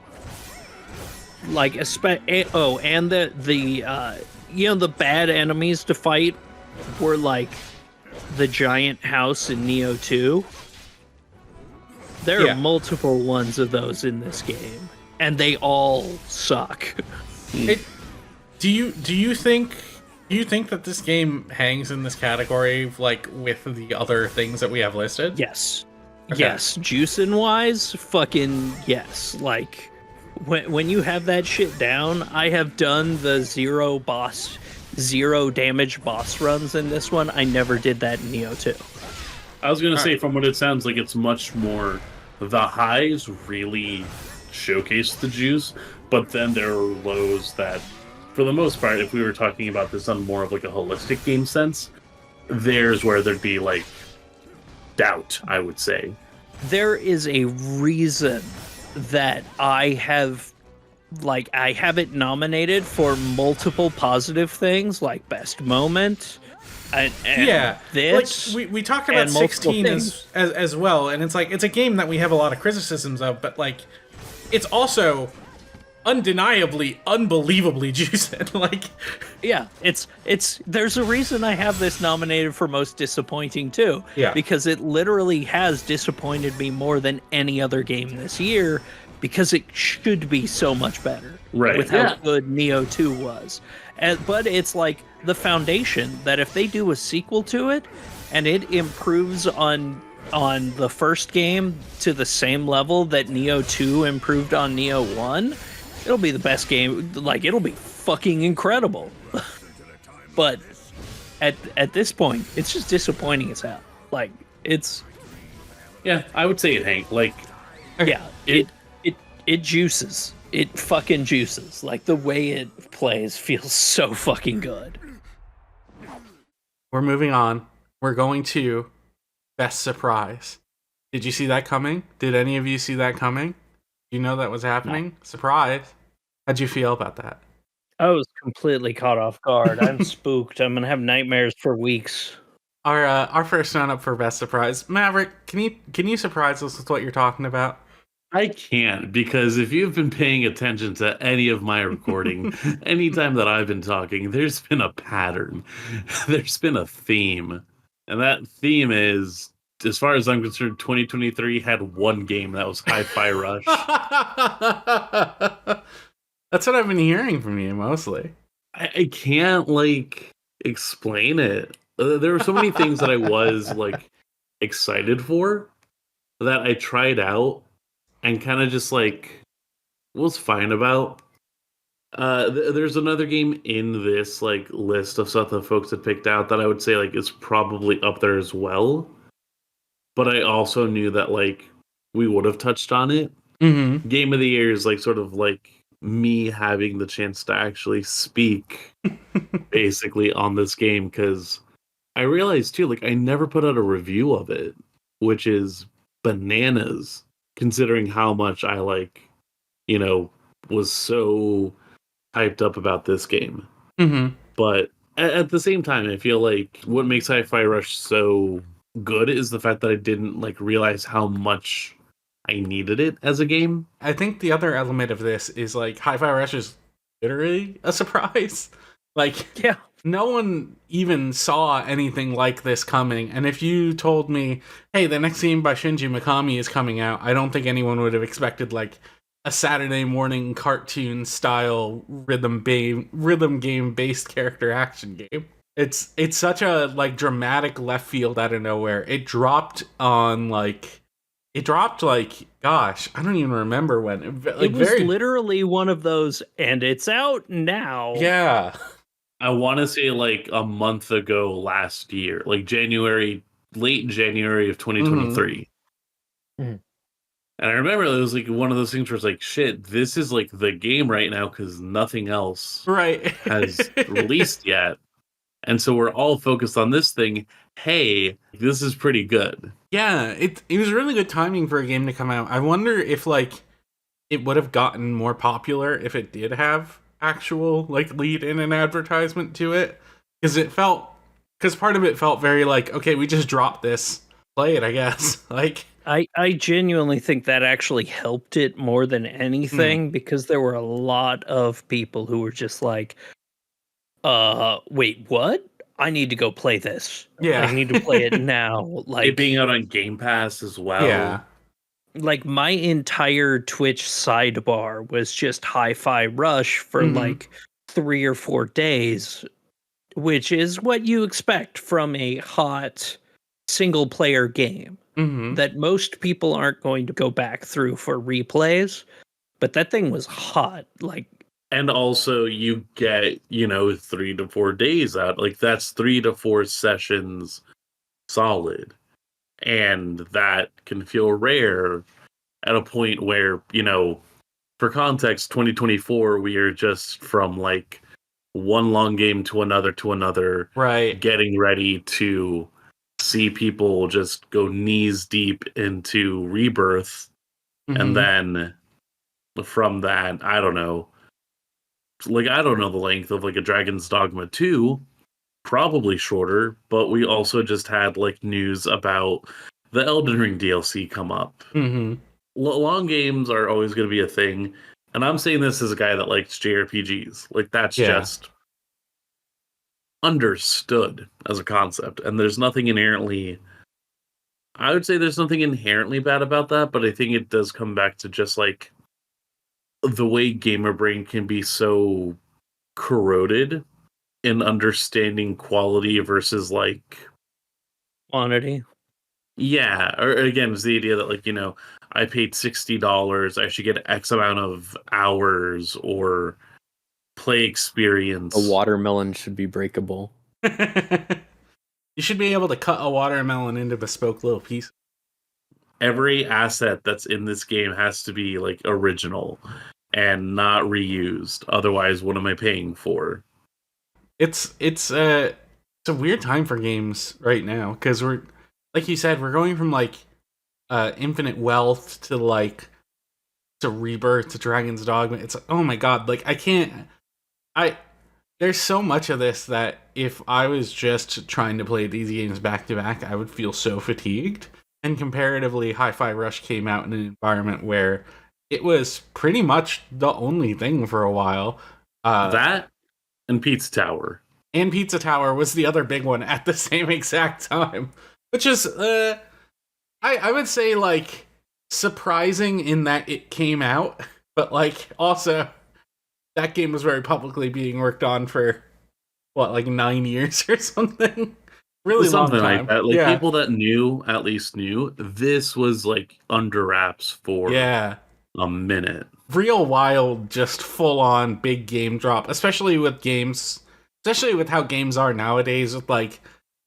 Like, and the bad enemies to fight were like the giant house in Neo 2. There are multiple ones of those in this game, and they all suck. Do you think that this game hangs in this category, like, with the other things that we have listed? Yes. Okay. Yes. Juicin wise, fucking yes. Like, when you have that shit down, I have done the zero damage boss runs in this one. I never did that in Neo 2. I was going to say, from what it sounds like, it's much more... The highs really showcase the juice, but then there are lows that, for the most part, if we were talking about this on more of like a holistic game sense, there's where there'd be like doubt, I would say. There is a reason that I have it nominated for multiple positive things, like best moment. And this, like we talked about 16 as well, and it's like it's a game that we have a lot of criticisms of, but like it's also undeniably, unbelievably juiced. Like, yeah, it's there's a reason I have this nominated for most disappointing too. Yeah, because it literally has disappointed me more than any other game this year, because it should be so much better, right? With how good Neo 2 was, but it's like the foundation that if they do a sequel to it and it improves on the first game to the same level that Neo 2 improved on Neo 1, it'll be the best game. Like, it'll be fucking incredible. But at this point, it's just disappointing as hell. Like, it's... Yeah, I would say it, Hank. Like, yeah, it juices. It fucking juices. Like, the way it plays feels so fucking good. We're moving on. We're going to Best Surprise. Did you see that coming? Did any of you see that coming? You know that was happening? No. Surprise. How'd you feel about that? I was completely caught off guard. I'm spooked. I'm going to have nightmares for weeks. Our first one up for Best Surprise. Maverick, can you surprise us with what you're talking about? I can't, because if you've been paying attention to any of my recording, anytime that I've been talking, there's been a pattern. There's been a theme. And that theme is, as far as I'm concerned, 2023 had one game that was Hi-Fi Rush. That's what I've been hearing from you, mostly. I can't, like, explain it. There were so many things that I was, like, excited for that I tried out and kind of just, like, was fine about. There's another game in this, like, list of stuff that folks had picked out that I would say, like, is probably up there as well. But I also knew that, like, we would have touched on it. Mm-hmm. Game of the Year is, like, sort of, like, me having the chance to actually speak, basically, on this game, because I realized, too, like, I never put out a review of it, which is bananas, considering how much I, like, you know, was so hyped up about this game. Mm-hmm. But at the same time, I feel like what makes Hi-Fi Rush so good is the fact that I didn't, like, realize how much I needed it as a game. I think the other element of this is, like, Hi-Fi Rush is literally a surprise. Like, yeah, no one even saw anything like this coming. And if you told me, hey, the next game by Shinji Mikami is coming out, I don't think anyone would have expected, like, a Saturday morning cartoon style rhythm game based character action game. It's such a, like, dramatic left field out of nowhere. It dropped, gosh, I don't even remember when. Like, it was literally one of those, and it's out now. Yeah. I want to say, like, a month ago last year, like late January of 2023. Mm-hmm. And I remember it was, like, one of those things where it's like, shit, this is, like, the game right now because nothing else has released yet. And so we're all focused on this thing. Hey, this is pretty good. Yeah, it was really good timing for a game to come out. I wonder if, like, it would have gotten more popular if it did have actual, like, lead in an advertisement to it. Because part of it felt very like, okay, we just dropped this. Play it, I guess. Like, I genuinely think that actually helped it more than anything because there were a lot of people who were just like, wait, what? I need to go play this. Yeah. I need to play it now. Like It being out on Game Pass as well. Yeah. like my entire Twitch sidebar was just Hi-Fi Rush for Mhm. like 3 or 4 days, which is what you expect from a hot single player game Mhm. that most people aren't going to go back through for replays, but that thing was hot. Like, And also you get, 3 to 4 days out. Like that's 3 to 4 sessions solid. And that can feel rare at a point where, for context, 2024, we are just from like one long game to another, Right. getting ready to see people just go knees deep into Rebirth. Mhm. And then from that, I don't know. Like, I don't know the length of like a Dragon's Dogma 2, probably shorter, but we also just had like news about the Elden Ring DLC come up. Mhm. Long games are always going to be a thing, and I'm saying this as a guy that likes JRPGs. Like that's Yeah. just understood as a concept, and there's nothing inherently. I would say there's nothing inherently bad about that, but I think it does come back to just like the way gamer brain can be so corroded in understanding quality versus like quantity. yeah, or again, it's the idea that like, I paid $60, I should get X amount of hours or play experience. A watermelon should be breakable. You should be able to cut a watermelon into bespoke little pieces. Every asset that's in this game has to be like original and not reused. Otherwise, what am I paying for? It's a weird time for games right now because we're, like you said, we're going from like Infinite Wealth to like to Rebirth to Dragon's Dogma. It's like, oh my god, like there's so much of this that if I was just trying to play these games back to back, I would feel so fatigued. And comparatively, Hi-Fi Rush came out in an environment where it was pretty much the only thing for a while. That and Pizza Tower. And Pizza Tower was the other big one at the same exact time, which is, I would say, like, surprising in that it came out, but, like, also, that game was very publicly being worked on for, what, like 9 years or something? Really Something long time. like that. Like, yeah. people that knew, at least knew, this was, like, under wraps for Yeah. a minute. Real wild, just full-on big game drop, especially with how games are nowadays with, like,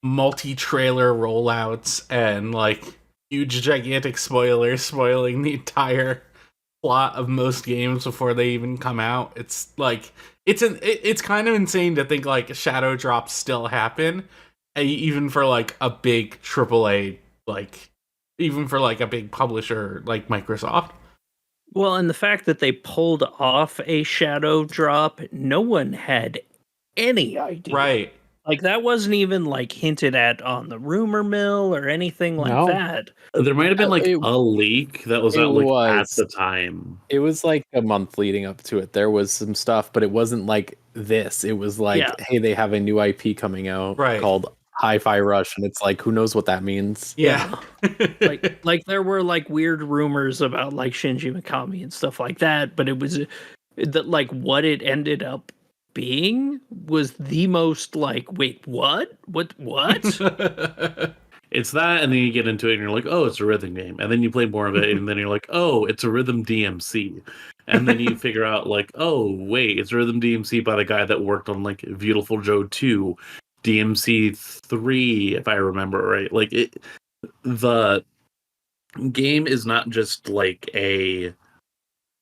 multi-trailer rollouts and, like, huge, gigantic spoilers spoiling the entire plot of most games before they even come out. It's, like, it's kind of insane to think, like, shadow drops still happen, even for, like, a big AAA, like, even for, like, a big publisher like Microsoft. Well, and the fact that they pulled off a shadow drop, no one had any idea. Right. Like that wasn't even like hinted at on the rumor mill or anything like No. that. There might have been like It- a leak that was it out like at was. the time. It was like a month leading up to it. There was some stuff, but it wasn't like this. It was like, Yeah. hey, they have a new IP coming out Right. called Hi-Fi Rush, and it's like, who knows what that means? Yeah. Like there were like weird rumors about like Shinji Mikami and stuff like that, but it was that like what it ended up being was the most like, wait, what? What? It's that, and then you get into it and you're like, oh, it's a rhythm game. And then you play more of it, and then you're like, oh, it's a rhythm DMC. And then you figure out, like, oh, wait, it's a rhythm DMC by the guy that worked on, like, Beautiful Joe 2, DMC 3, if I remember right. Like, the game is not just, like, a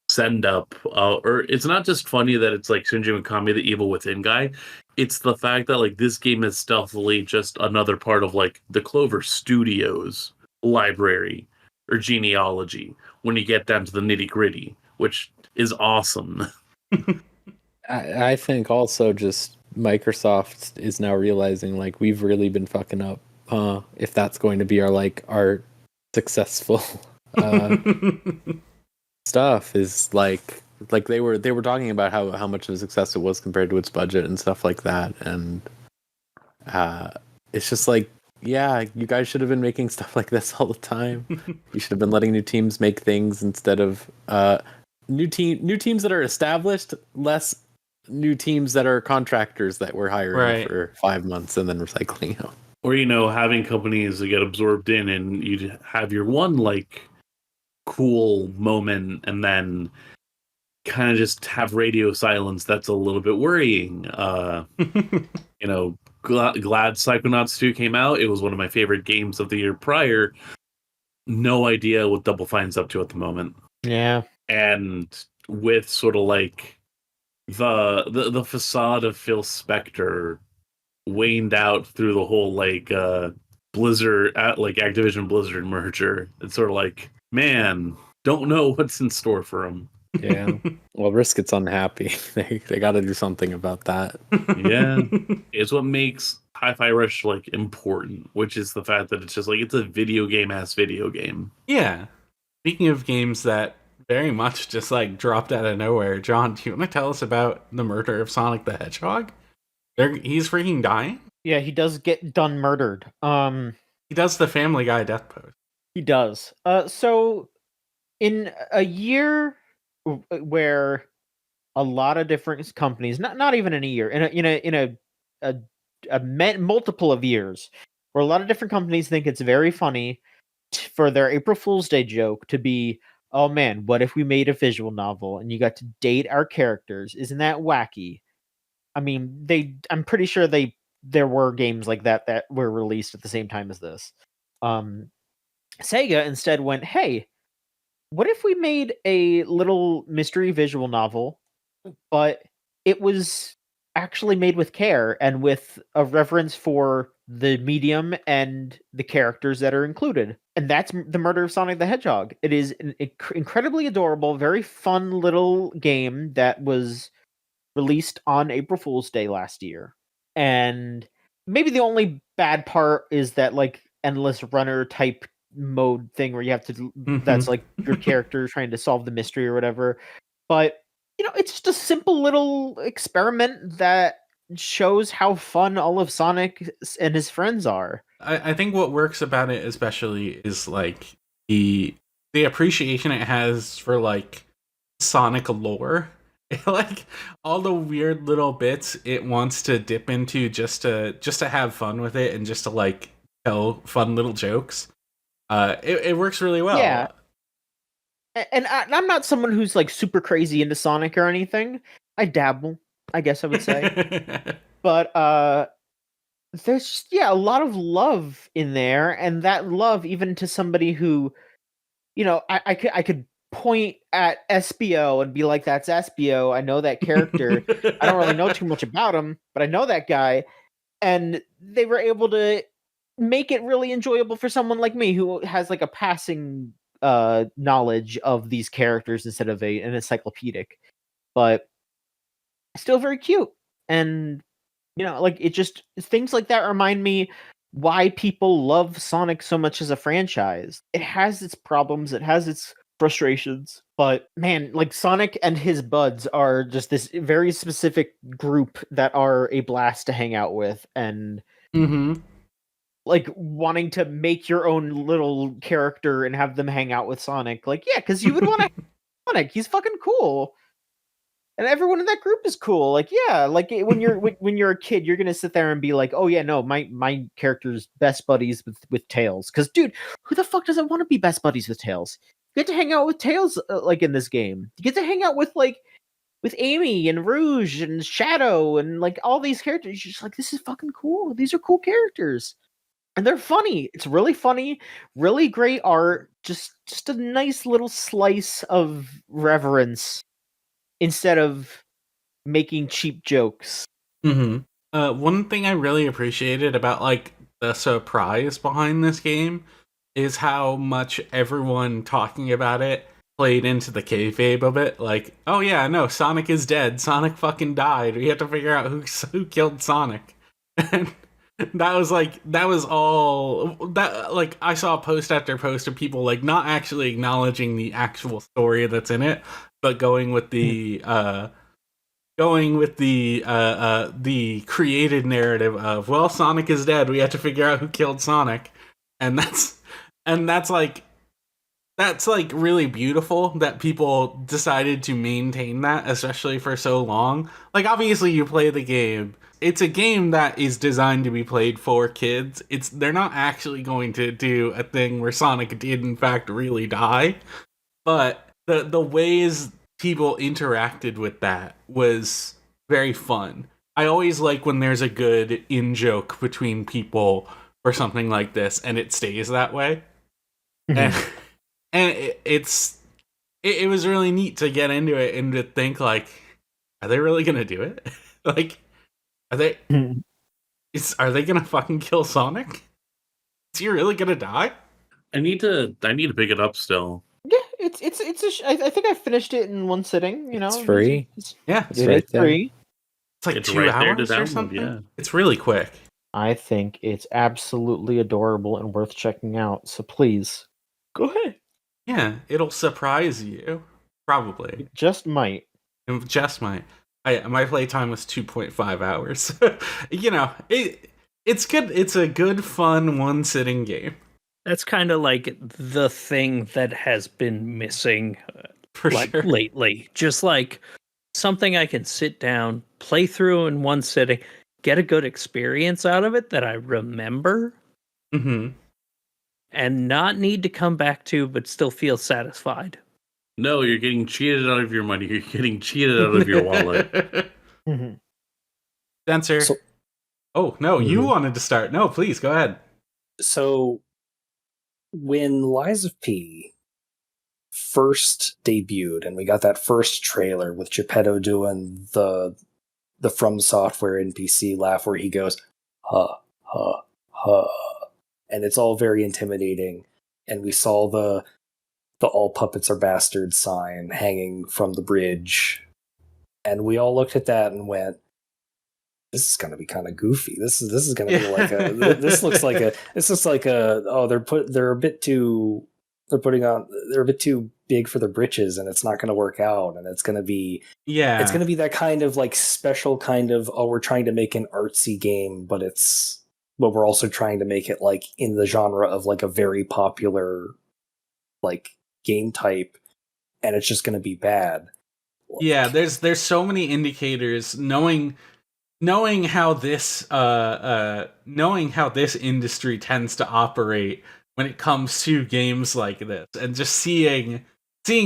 send-up, or it's not just funny that it's, like, Shinji Mikami, the Evil Within guy. It's the fact that like this game is stealthily just another part of like the Clover Studios library or genealogy when you get down to the nitty gritty, which is awesome. I think also just Microsoft is now realizing like we've really been fucking up. If that's going to be our successful stuff is like they were talking about how much of a success it was compared to its budget and stuff like that, and it's just like, yeah, you guys should have been making stuff like this all the time. You should have been letting new teams make things instead of new teams that are established, less new teams that are contractors that we're hiring for 5 months and then recycling them. Or, having companies that get absorbed in, and you have your one like cool moment and then kind of just have radio silence that's a little bit worrying. Glad Psychonauts 2 came out. It was one of my favorite games of the year prior. No idea what Double Fine's up to at the moment. Yeah. And with sort of like the facade of Phil Spector waned out through the whole like Blizzard Activision Blizzard merger, it's sort of like, man, don't know what's in store for them. Yeah. Well, Risket's unhappy. They got to do something about that. Yeah. It's what makes Hi-Fi Rush like important, which is the fact that it's just like, it's a video game. Yeah. Speaking of games that very much just like dropped out of nowhere, John, do you want to tell us about the murder of Sonic the Hedgehog? He's freaking dying? Yeah, he does get done murdered. He does the Family Guy death pose. He does. So in a year where a lot of different companies, not even in a year, in a multiple of years, where a lot of different companies think it's very funny for their April Fool's Day joke to be, oh man, what if we made a visual novel and you got to date our characters? Isn't that wacky? I mean, I'm pretty sure there were games like that were released at the same time as this. Sega instead went, hey, what if we made a little mystery visual novel, but it was actually made with care and with a reverence for the medium and the characters that are included? And that's The Murder of Sonic the Hedgehog. It is an incredibly adorable, very fun little game that was released on April Fool's Day last year. And maybe the only bad part is that like endless runner type mode thing where you have to that's like your character trying to solve the mystery or whatever. But it's just a simple little experiment that shows how fun all of Sonic and his friends are. I think what works about it especially is like the appreciation it has for like Sonic lore. Like all the weird little bits it wants to dip into just to have fun with it and just to like tell fun little jokes. It works really well. Yeah. And I'm not someone who's like super crazy into Sonic or anything. I dabble, I guess I would say. But there's just, a lot of love in there, and that love even to somebody who, I could point at Espio and be like, that's Espio. I know that character. I don't really know too much about him, but I know that guy. And they were able to make it really enjoyable for someone like me who has like a passing knowledge of these characters instead of an encyclopedic, but still very cute. And like it just, things like that remind me why people love Sonic so much as a franchise. It has its problems, it has its frustrations, but man, like Sonic and his buds are just this very specific group that are a blast to hang out with. And like wanting to make your own little character and have them hang out with Sonic, like, yeah, because you would want to Sonic, he's fucking cool, and everyone in that group is cool. Like, yeah, like when you're a kid, you're gonna sit there and be like, oh yeah, no, my character's best buddies with Tails, because dude, who the fuck doesn't want to be best buddies with Tails? You get to hang out with Tails like in this game. You get to hang out with Amy and Rouge and Shadow and like all these characters. You're just like, this is fucking cool. These are cool characters. And they're funny. It's really funny, really great art. Just a nice little slice of reverence instead of making cheap jokes. One thing I really appreciated about like the surprise behind this game is how much everyone talking about it played into the kayfabe of it. Like, oh yeah, no, Sonic is dead. Sonic fucking died. We have to figure out who killed Sonic. And that was all that, like, I saw post after post of people like not actually acknowledging the actual story that's in it, but going with the the created narrative of, well, Sonic is dead, we have to figure out who killed Sonic. And that's like really beautiful that people decided to maintain that, especially for so long. Like, obviously you play the game, it's a game that is designed to be played for kids. They're not actually going to do a thing where Sonic did in fact really die, but the ways people interacted with that was very fun. I always like when there's a good in-joke between people for something like this, and it stays that way. And it was really neat to get into it and to think, like, are they really gonna do it? Like, are they gonna fucking kill Sonic? Is he really gonna die? I need to pick it up still. Yeah, I think I finished it in one sitting. You know, It's free. Yeah, It's right there. free. it's like It's 2 right there to hours or download, something. yeah. It's really quick. I think it's absolutely adorable and worth checking out. So please, go ahead. Yeah, it'll surprise you. Probably. Just might. It just might. My playtime was 2.5 hours. You know, it's good. It's a good, fun, one-sitting game. That's kind of like the thing that has been missing For sure. lately. Just like something I can sit down, play through in one sitting, get a good experience out of it that I remember, Mm-hmm. and not need to come back to, but still feel satisfied. No, you're getting cheated out of your money. You're getting cheated out of your wallet. Spencer. Oh, no, you wanted to start. No, please, go ahead. So, when Lies of P first debuted, and we got that first trailer with Geppetto doing the From Software NPC laugh where he goes, ha, ha, ha, and it's all very intimidating, and we saw the all puppets are bastards sign hanging from the bridge, and we all looked at that and went, this is going to be kind of goofy. This is going to be like a this looks like a oh, they're a bit too big for their britches, and it's not going to work out, and it's going to be that kind of like special kind of, oh, we're trying to make an artsy game, but we're also trying to make it like in the genre of like a very popular like game type, and it's just going to be bad. Yeah, there's so many indicators. Knowing how this industry tends to operate when it comes to games like this, and just seeing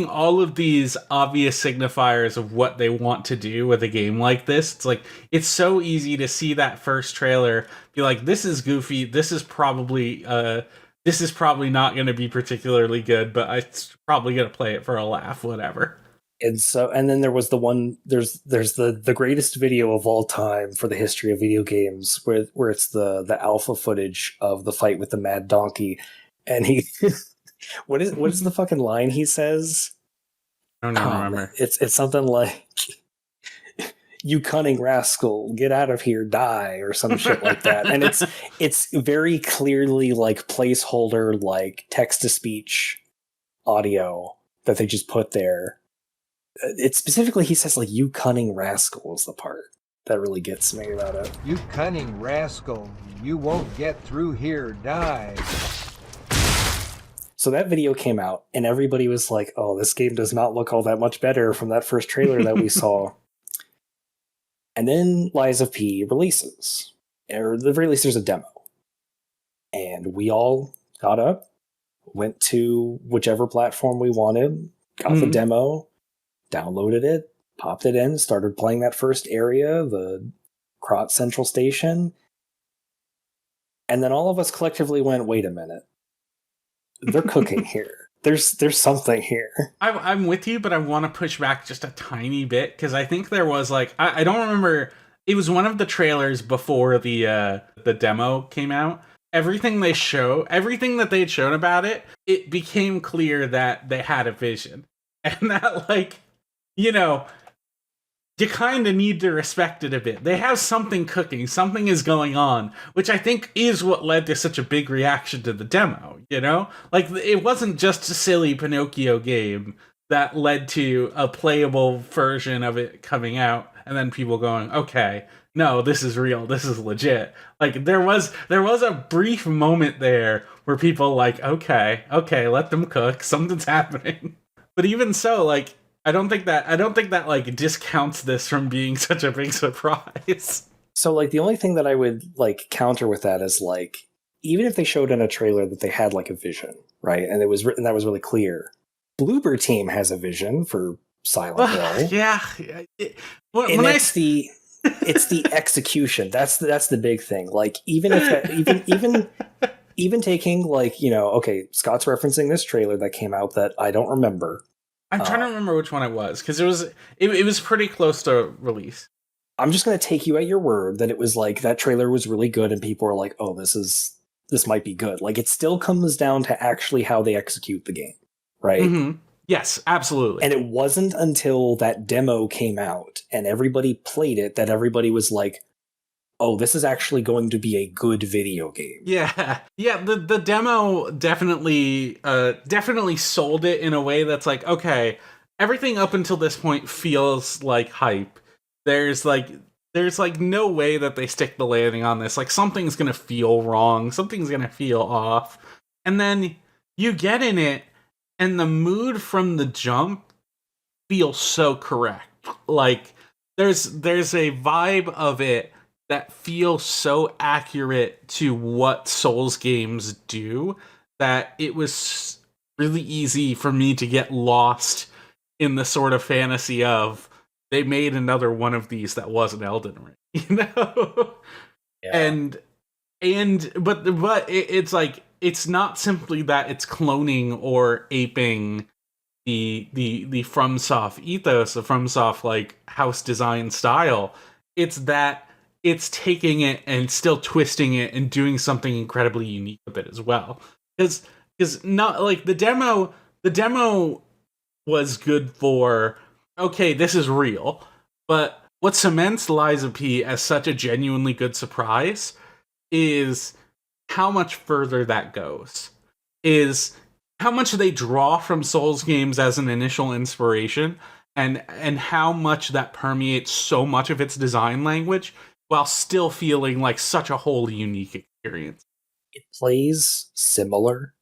all of these obvious signifiers of what they want to do with a game like this, it's like, it's so easy to see that first trailer, be like, this is goofy, this is probably not going to be particularly good, but I'm probably going to play it for a laugh, whatever. And then there was the one, there's the greatest video of all time for the history of video games, where it's the alpha footage of the fight with the mad donkey, and he what is the fucking line he says? I don't even remember. It's something like, you cunning rascal, get out of here, die, or some shit like that. And it's very clearly like placeholder, like text to speech audio that they just put there. It's specifically, he says like, you cunning rascal is the part that really gets me about it. You cunning rascal, you won't get through here, die. So that video came out, and everybody was like, oh, this game does not look all that much better from that first trailer that we saw. And then Lies of P releases. Or the very least, there's a demo. And we all got up, went to whichever platform we wanted, got the demo, downloaded it, popped it in, started playing that first area, the Krot Central Station. And then all of us collectively went, wait a minute. They're cooking here. There's something here. I'm with you, but I want to push back just a tiny bit, because I think there was like, I don't remember, it was one of the trailers before the demo came out. Everything that they'd shown about it, it became clear that they had a vision, and that, like, you know, you kind of need to respect it a bit. They have something cooking, something is going on, which I think is what led to such a big reaction to the demo, you know? Like, it wasn't just a silly Pinocchio game that led to a playable version of it coming out, and then people going, okay, no, this is real, this is legit. Like, there was a brief moment there where people like, okay, let them cook, something's happening. But even so, like, I don't think that like discounts this from being such a big surprise. So like the only thing that I would like counter with that is like, even if they showed in a trailer that they had like a vision, right? And it was written that was really clear. Bloober Team has a vision for Silent Hill. Yeah. It's the execution. That's the big thing. Like even if even taking like, you know, okay, Scott's referencing this trailer that came out that I don't remember. I'm trying to remember which one it was, because it was pretty close to release. I'm just going to take you at your word that it was like that trailer was really good and people were like, oh, this might be good. Like it still comes down to actually how they execute the game, right? Mm-hmm. Yes, absolutely. And it wasn't until that demo came out and everybody played it that everybody was like, oh, this is actually going to be a good video game. Yeah. The demo definitely sold it in a way that's like, okay, everything up until this point feels like hype. There's no way that they stick the landing on this. Like something's gonna feel wrong, something's gonna feel off, and then you get in it, and the mood from the jump feels so correct. Like there's a vibe of it that feels so accurate to what Souls games do that it was really easy for me to get lost in the sort of fantasy of they made another one of these that wasn't Elden Ring, you know? Yeah. But it's like, it's not simply that it's cloning or aping the FromSoft ethos, the FromSoft like house design style. It's that it's taking it and still twisting it and doing something incredibly unique with it as well. Because not like the demo was good for, okay, this is real. But what cements Lies of P as such a genuinely good surprise is how much further that goes. Is how much they draw from Souls games as an initial inspiration, and how much that permeates so much of its design language while still feeling like such a wholly unique experience. It plays similar,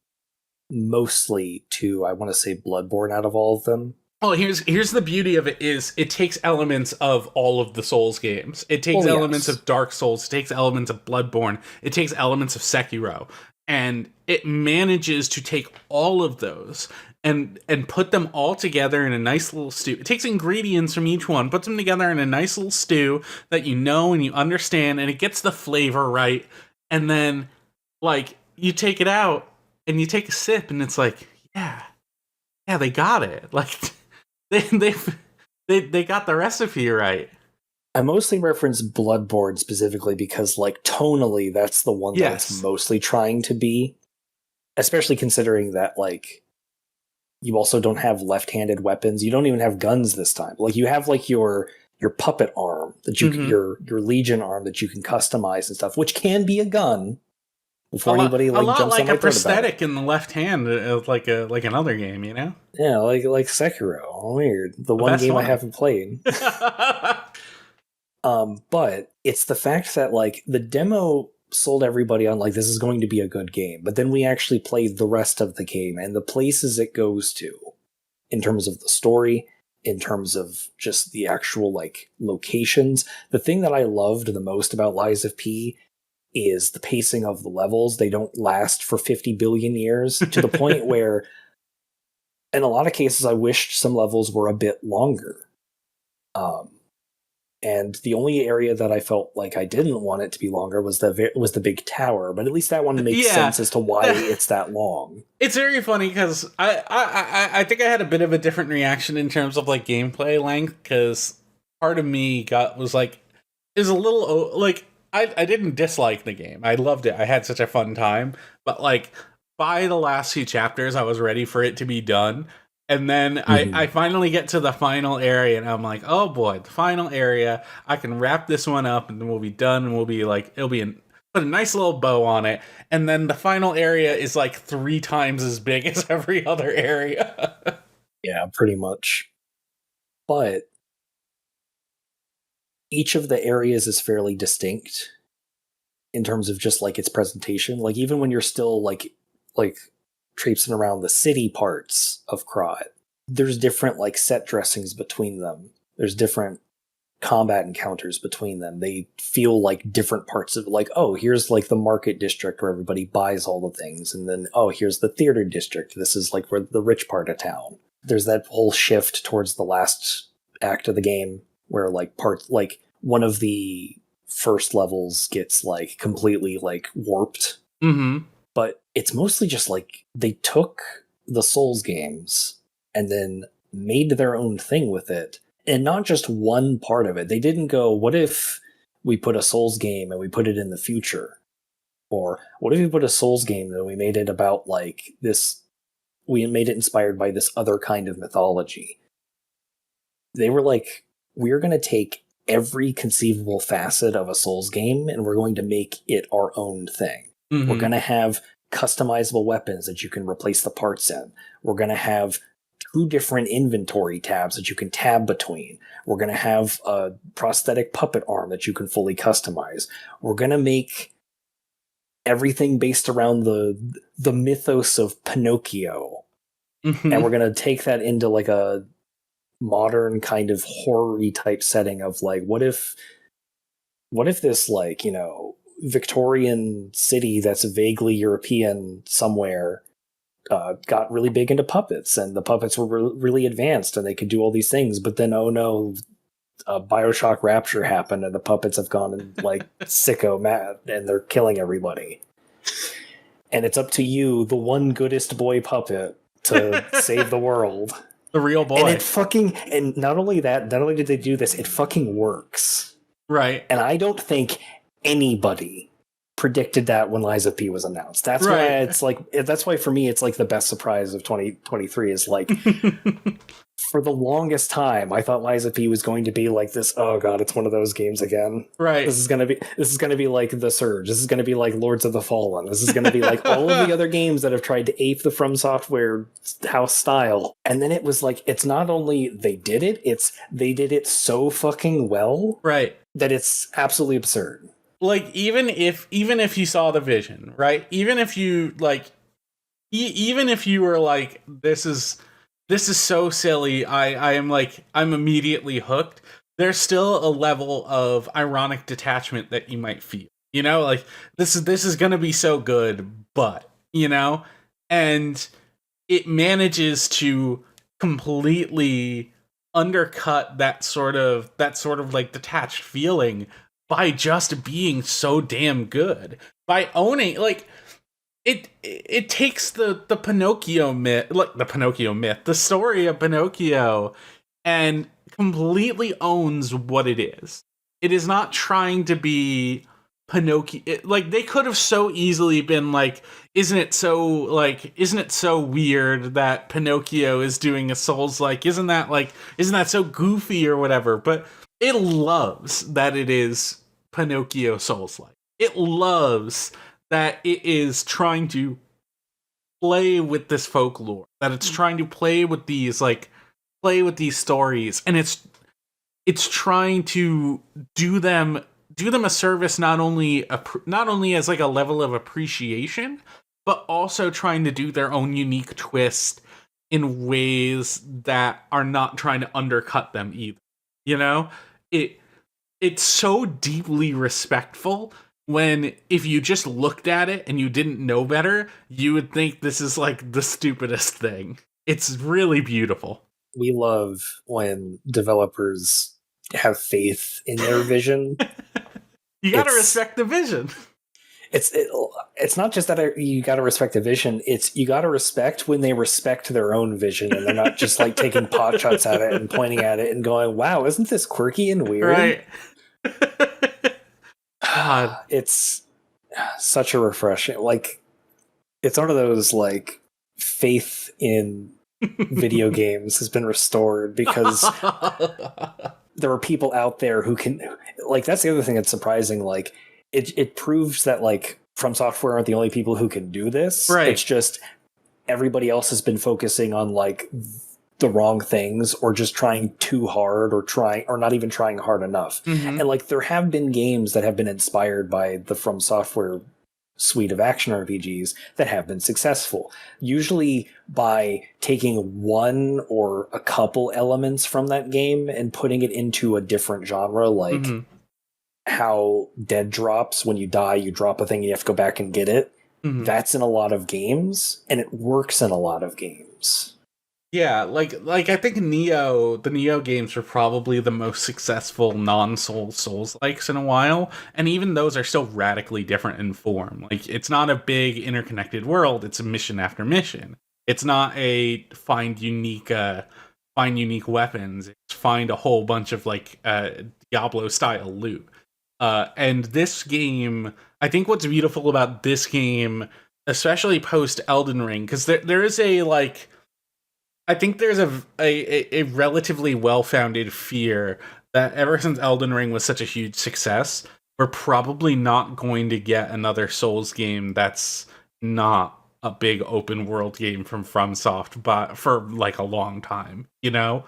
mostly to, I want to say, Bloodborne out of all of them. Oh, here's the beauty of it is it takes elements of all of the Souls games. It takes elements of Dark Souls, it takes elements of Bloodborne, it takes elements of Sekiro, and it manages to take all of those and put them all together in a nice little stew. It takes ingredients from each one, puts them together in a nice little stew that you know and you understand, and it gets the flavor right. And then, like, you take it out and you take a sip, and it's like, yeah, they got it. Like, they got the recipe right. I mostly reference Bloodborne specifically because, like, tonally, that's the one that it's mostly trying to be. Especially considering that, like, you also don't have left-handed weapons. You don't even have guns this time. Like, you have, like, your puppet arm that you can, your Legion arm that you can customize and stuff, which can be a gun. Before anybody like jumps on my throat about it. A lot like a prosthetic in the left hand, like another game, you know? Yeah, like Sekiro. Weird. The one game I haven't played. But it's the fact that like the demo sold everybody on like this is going to be a good game, but then we actually played the rest of the game and the places it goes to, in terms of the story, in terms of just the actual like locations. The thing that I loved the most about Lies of P is the pacing of the levels. They don't last for 50 billion years, to the point where in a lot of cases I wished some levels were a bit longer. And the only area that I felt like I didn't want it to be longer was the big tower, but at least that one makes sense as to why it's that long. It's very funny because I think I had a bit of a different reaction in terms of like gameplay length, because part of me was a little like I didn't dislike the game. I loved it. I had such a fun time, but like by the last few chapters, I was ready for it to be done. And then I finally get to the final area, and I'm like, oh boy, the final area. I can wrap this one up, and then we'll be done, and we'll be like, put a nice little bow on it. And then the final area is like 3 times as big as every other area. Yeah, pretty much. But each of the areas is fairly distinct in terms of just like its presentation. Like even when you're still like traipsing around the city parts of Krot, there's different like set dressings between them. There's different combat encounters between them. They feel like different parts of like, oh, here's like the market district where everybody buys all the things, and then oh, here's the theater district. This is like where the rich part of town. There's that whole shift towards the last act of the game where like parts like one of the first levels gets like completely like warped. Mm-hmm. But it's mostly just like they took the Souls games and then made their own thing with it. And not just one part of it. They didn't go, what if we put a Souls game and we put it in the future? Or what if we put a Souls game and we made it about like this, we made it inspired by this other kind of mythology? They were like, we're going to take every conceivable facet of a Souls game and we're going to make it our own thing. Mm-hmm. We're going to have customizable weapons that you can replace the parts in. We're going to have 2 different inventory tabs that you can tab between. We're going to have a prosthetic puppet arm that you can fully customize. We're going to make everything based around the mythos of Pinocchio. Mm-hmm. And we're going to take that into like a modern kind of horror-y type setting of like, what if this like, you know, Victorian city that's vaguely European somewhere got really big into puppets, and the puppets were really advanced and they could do all these things, but then oh no, Bioshock Rapture happened and the puppets have gone and like sicko mad and they're killing everybody, and it's up to you, the one goodest boy puppet, to save the world. The real boy. And it fucking, and not only did they do this, it fucking works. Right. And I don't think anybody predicted that when Lies of P was announced. That's right. why it's like, that's why for me it's like the best surprise of 2023 is like for the longest time I thought Lies of P was going to be like this, oh god, it's one of those games again. Right. This is gonna be like The Surge. This is gonna be like Lords of the Fallen. This is gonna be like all of the other games that have tried to ape the From Software house style. And then it was like, it's not only they did it, it's they did it so fucking well, right, that it's absolutely absurd. Like even if you saw the vision, right? Even if you like, even if you were like, this is so silly, I'm immediately hooked. There's still a level of ironic detachment that you might feel. You know, like this is gonna be so good, but you know, and it manages to completely undercut that sort of like detached feeling by just being so damn good, by owning, like, it takes the Pinocchio myth, like the story of Pinocchio, and completely owns what it is. It is not trying to be Pinocchio. Like, they could have so easily been like, isn't it so weird that Pinocchio is doing a Souls-like? Isn't that so goofy or whatever? But it loves that it is Pinocchio Souls-like. It loves that it is trying to play with this folklore, that it's trying to play with these stories, and it's trying to do them a service, not only as like a level of appreciation, but also trying to do their own unique twist in ways that are not trying to undercut them either. You know, it's so deeply respectful when, if you just looked at it and you didn't know better, you would think this is like the stupidest thing. It's really beautiful. We love when developers have faith in their vision. You gotta respect the vision. It's not just that you gotta respect the vision, it's you gotta respect when they respect their own vision and they're not just like taking pot shots at it and pointing at it and going, wow, isn't this quirky and weird? Right. God. It's such a refreshing, like, it's one of those like faith in video games has been restored because there are people out there who can, like, that's the other thing that's surprising. Like, it proves that, like, From Software aren't the only people who can do this. Right. It's just everybody else has been focusing on, like, the wrong things, or just trying too hard, or not even trying hard enough. Mhm. And, like, there have been games that have been inspired by the From Software suite of action RPGs that have been successful, usually by taking one or a couple elements from that game and putting it into a different genre, like Mhm. how dead drops. When you die, you drop a thing and you have to go back and get it. Mhm. That's in a lot of games, and it works in a lot of games. Yeah, like I think the Neo games are probably the most successful non-Souls likes in a while, and even those are still radically different in form. Like, it's not a big interconnected world, it's a mission after mission. It's not a find unique weapons, it's find a whole bunch of like Diablo style loot. And this game, I think what's beautiful about this game, especially post Elden Ring, because there is a, like, I think there's a relatively well-founded fear that ever since Elden Ring was such a huge success, we're probably not going to get another Souls game that's not a big open world game from FromSoft, but for like a long time, you know?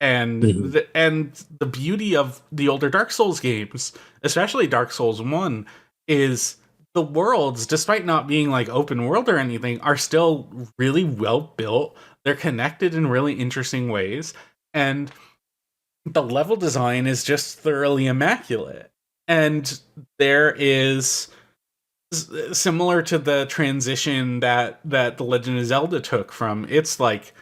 And the beauty of the older Dark Souls games, especially Dark Souls 1, is the worlds, despite not being like open world or anything, are still really well built. They're connected in really interesting ways, and the level design is just thoroughly immaculate. And there is, similar to the transition that The Legend of Zelda took from it's like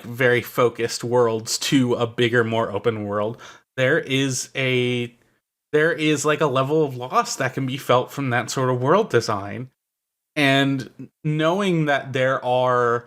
very focused worlds to a bigger, more open world. There is like a level of loss that can be felt from that sort of world design. And knowing that there are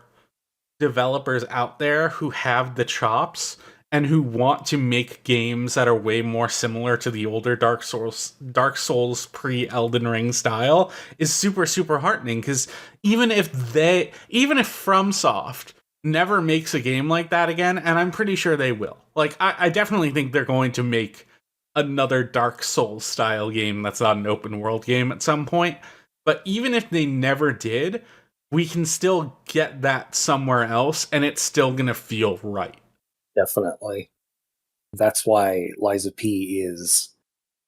developers out there who have the chops and who want to make games that are way more similar to the older Dark Souls pre-Elden Ring style is super, super heartening. Because even if FromSoft never makes a game like that again, and I'm pretty sure they will, like, I definitely think they're going to make another Dark Souls style game that's not an open world game at some point. But even if they never did, we can still get that somewhere else, and it's still gonna feel right. Definitely. That's why Lies of P is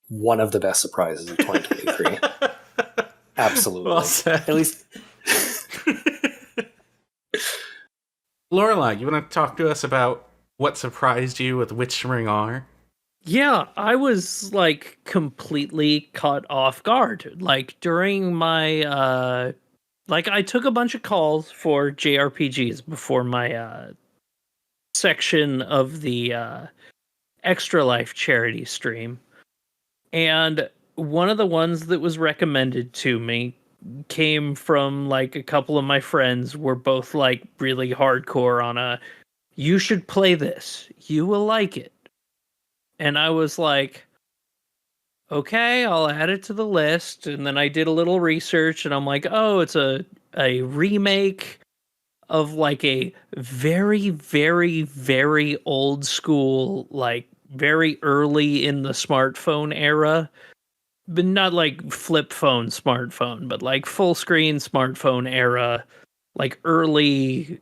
one of the best surprises of 2023. Absolutely. Well said. At least. Lorelai, you want to talk to us about what surprised you with Witch Ring R? Yeah, I was like completely caught off guard. Like during my like I took a bunch of calls for JRPGs before my section of the Extra Life charity stream. And one of the ones that was recommended to me came from like a couple of my friends were both like really hardcore on you should play this. You will like it. And I was like, okay, I'll add it to the list. And then I did a little research and I'm like, oh, it's a remake of like a very, very, very old school, like very early in the smartphone era. But not like flip phone smartphone, but like full screen smartphone era, like early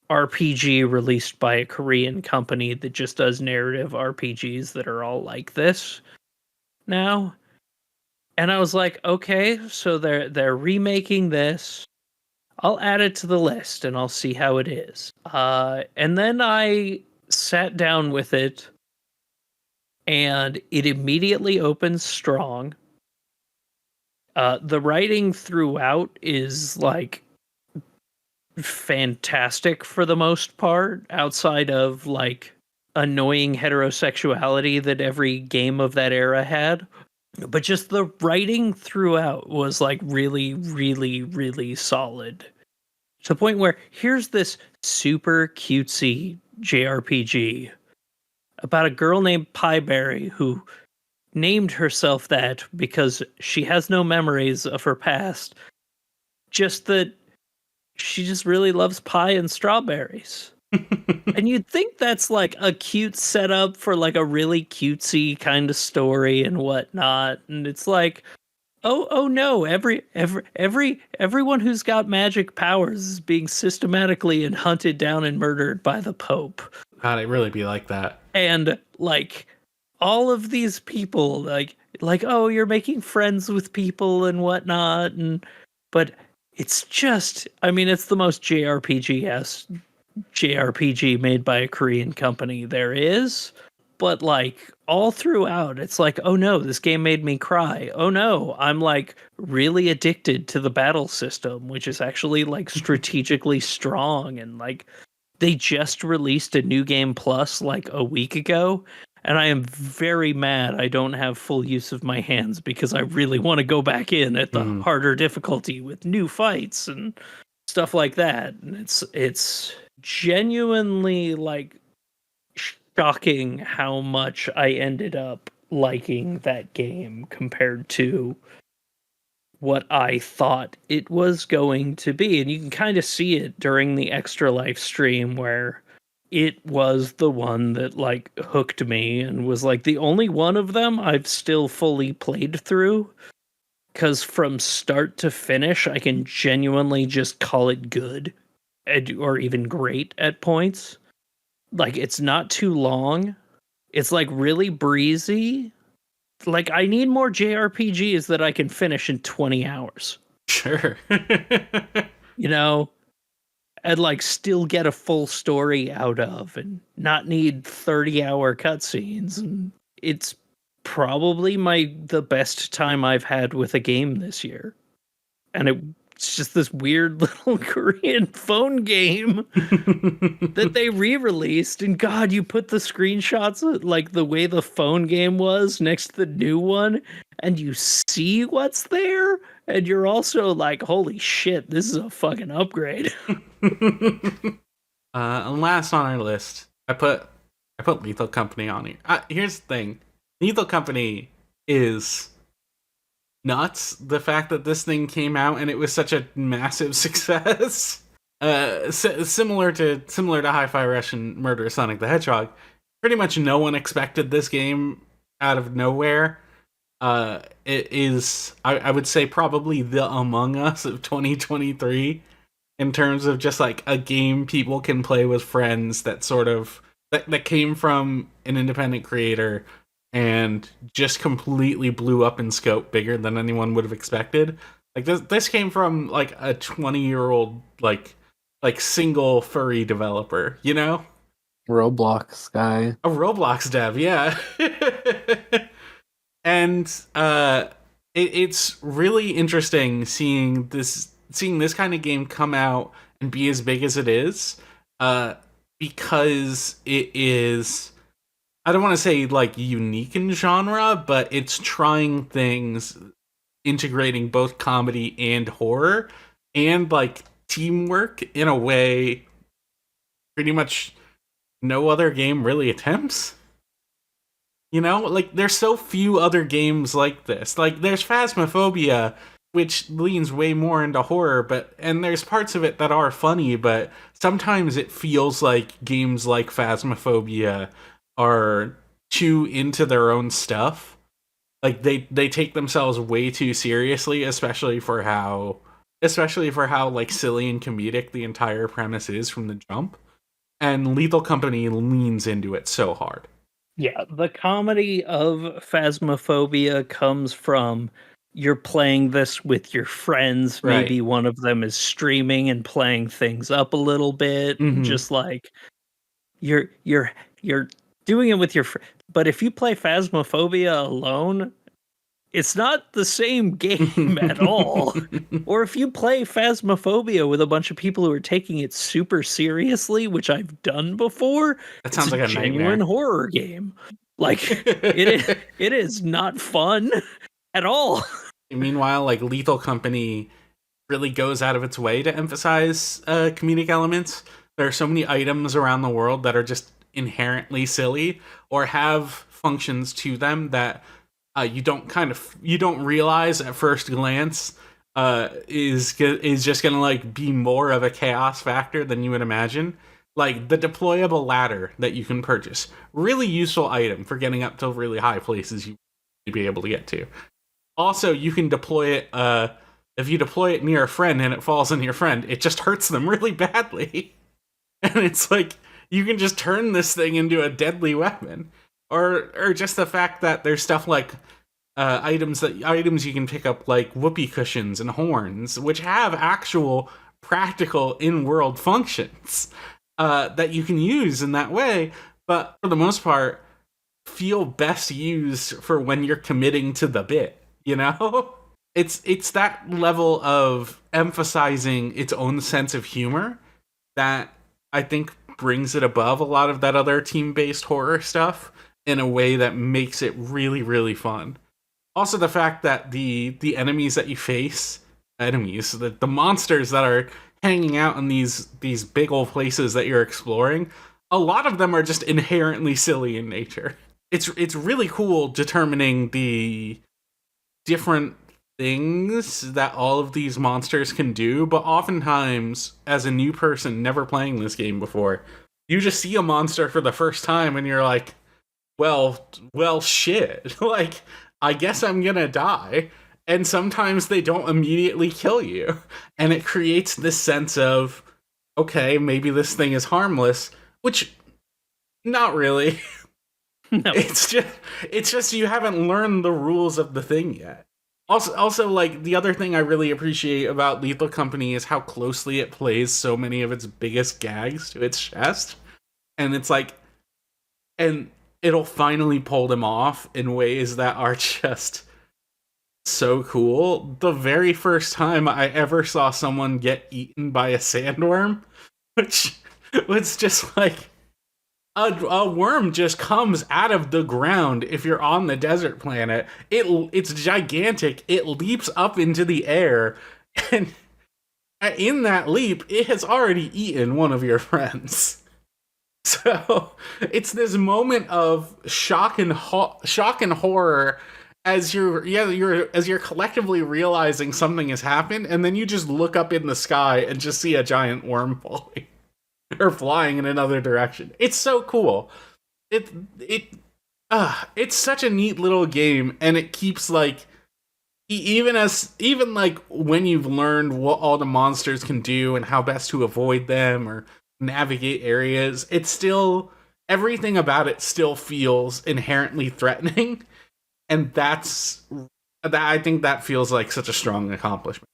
RPG released by a Korean company that just does narrative RPGs that are all like this now. And I was like, okay, so they're remaking this. I'll add it to the list and I'll see how it is. And then I sat down with it and it immediately opens strong. The writing throughout is like fantastic for the most part, outside of like annoying heterosexuality that every game of that era had. But just the writing throughout was like really, really, really solid. To the point where here's this super cutesy JRPG about a girl named Pieberry who named herself that because she has no memories of her past. Just that she just really loves pie and strawberries. And you'd think that's like a cute setup for like a really cutesy kind of story and whatnot. And it's like, oh no, everyone who's got magic powers is being systematically and hunted down and murdered by the Pope. God, it really be like that. And like all of these people, like oh, you're making friends with people and whatnot, but it's just, I mean, it's the most JRPG made by a Korean company there is. But like all throughout, it's like, oh no, this game made me cry. Oh no, I'm like really addicted to the battle system, which is actually like strategically strong. And like they just released a new game plus like a week ago. And I am very mad I don't have full use of my hands because I really want to go back in at the harder difficulty with new fights and stuff like that. And it's genuinely like shocking how much I ended up liking that game compared to what I thought it was going to be. And you can kind of see it during the Extra Life stream where it was the one that like hooked me and was like the only one of them I've still fully played through. Because from start to finish, I can genuinely just call it good or even great at points. Like, it's not too long. It's like really breezy. Like, I need more JRPGs that I can finish in 20 hours. Sure. You know? And like still get a full story out of and not need 30-hour cutscenes. And it's probably the best time I've had with a game this year. And it's just this weird little Korean phone game that they re-released. And God, you put the screenshots of, like the way the phone game was next to the new one, and you see what's there, and you're also like, holy shit, this is a fucking upgrade. And last on our list, I put Lethal Company on here. Here's the thing. Lethal Company is nuts. The fact that this thing came out and it was such a massive success. Similar to Hi-Fi Rush and Murder Sonic the Hedgehog. Pretty much no one expected this game out of nowhere. It is, I would say, probably the Among Us of 2023 in terms of just like a game people can play with friends that sort of that came from an independent creator and just completely blew up in scope, bigger than anyone would have expected. Like this came from like a 20-year-old like single furry developer, you know? Roblox guy. A Roblox dev, yeah. And it's really interesting seeing this kind of game come out and be as big as it is, because it is, I don't want to say like unique in genre, but it's trying things, integrating both comedy and horror and like teamwork in a way pretty much no other game really attempts. You know, like there's so few other games like this. Like there's Phasmophobia, which leans way more into horror, and there's parts of it that are funny, but sometimes it feels like games like Phasmophobia are too into their own stuff. Like they take themselves way too seriously, especially for how like silly and comedic the entire premise is from the jump. And Lethal Company leans into it so hard. Yeah, the comedy of Phasmophobia comes from you're playing this with your friends. Right. Maybe one of them is streaming and playing things up a little bit. Mhm. Just like you're doing it with your friend. But if you play Phasmophobia alone, it's not the same game at all. Or if you play Phasmophobia with a bunch of people who are taking it super seriously, which I've done before, That sounds like a genuine nightmare. horror game. Like it is not fun at all. Meanwhile, like Lethal Company really goes out of its way to emphasize comedic elements. There are so many items around the world that are just inherently silly or have functions to them that you don't realize at first glance is just gonna like be more of a chaos factor than you would imagine. Like the deployable ladder that you can purchase, really useful item for getting up to really high places you'd be able to get to. Also, you can deploy it. If you deploy it near a friend and it falls on your friend, it just hurts them really badly. And it's like you can just turn this thing into a deadly weapon, or just the fact that there's stuff like items you can pick up like whoopee cushions and horns, which have actual practical in-world functions that you can use in that way, but for the most part, feel best used for when you're committing to the bit. You know, it's that level of emphasizing its own sense of humor that I think brings it above a lot of that other team-based horror stuff in a way that makes it really, really fun. Also, the fact that the enemies that you face, the monsters that are hanging out in these big old places that you're exploring, a lot of them are just inherently silly in nature. It's really cool determining the different things that all of these monsters can do, but oftentimes, as a new person never playing this game before, you just see a monster for the first time and you're like, well, shit. Like, I guess I'm gonna die. And sometimes they don't immediately kill you. And it creates this sense of, okay, maybe this thing is harmless, which, not really. No. It's just you haven't learned the rules of the thing yet. Also, like, the other thing I really appreciate about Lethal Company is how closely it plays so many of its biggest gags to its chest. And it's like, and it'll finally pull them off in ways that are just so cool. The very first time I ever saw someone get eaten by a sandworm, which was just like, a worm just comes out of the ground if you're on the desert planet. It's gigantic. It leaps up into the air, and in that leap, it has already eaten one of your friends. So it's this moment of shock and horror as you're collectively realizing something has happened, and then you just look up in the sky and just see a giant worm falling or flying in another direction. It's so cool. It's such a neat little game, and it keeps like even like when you've learned what all the monsters can do and how best to avoid them or navigate areas, it's still, everything about it still feels inherently threatening, and I think that feels like such a strong accomplishment.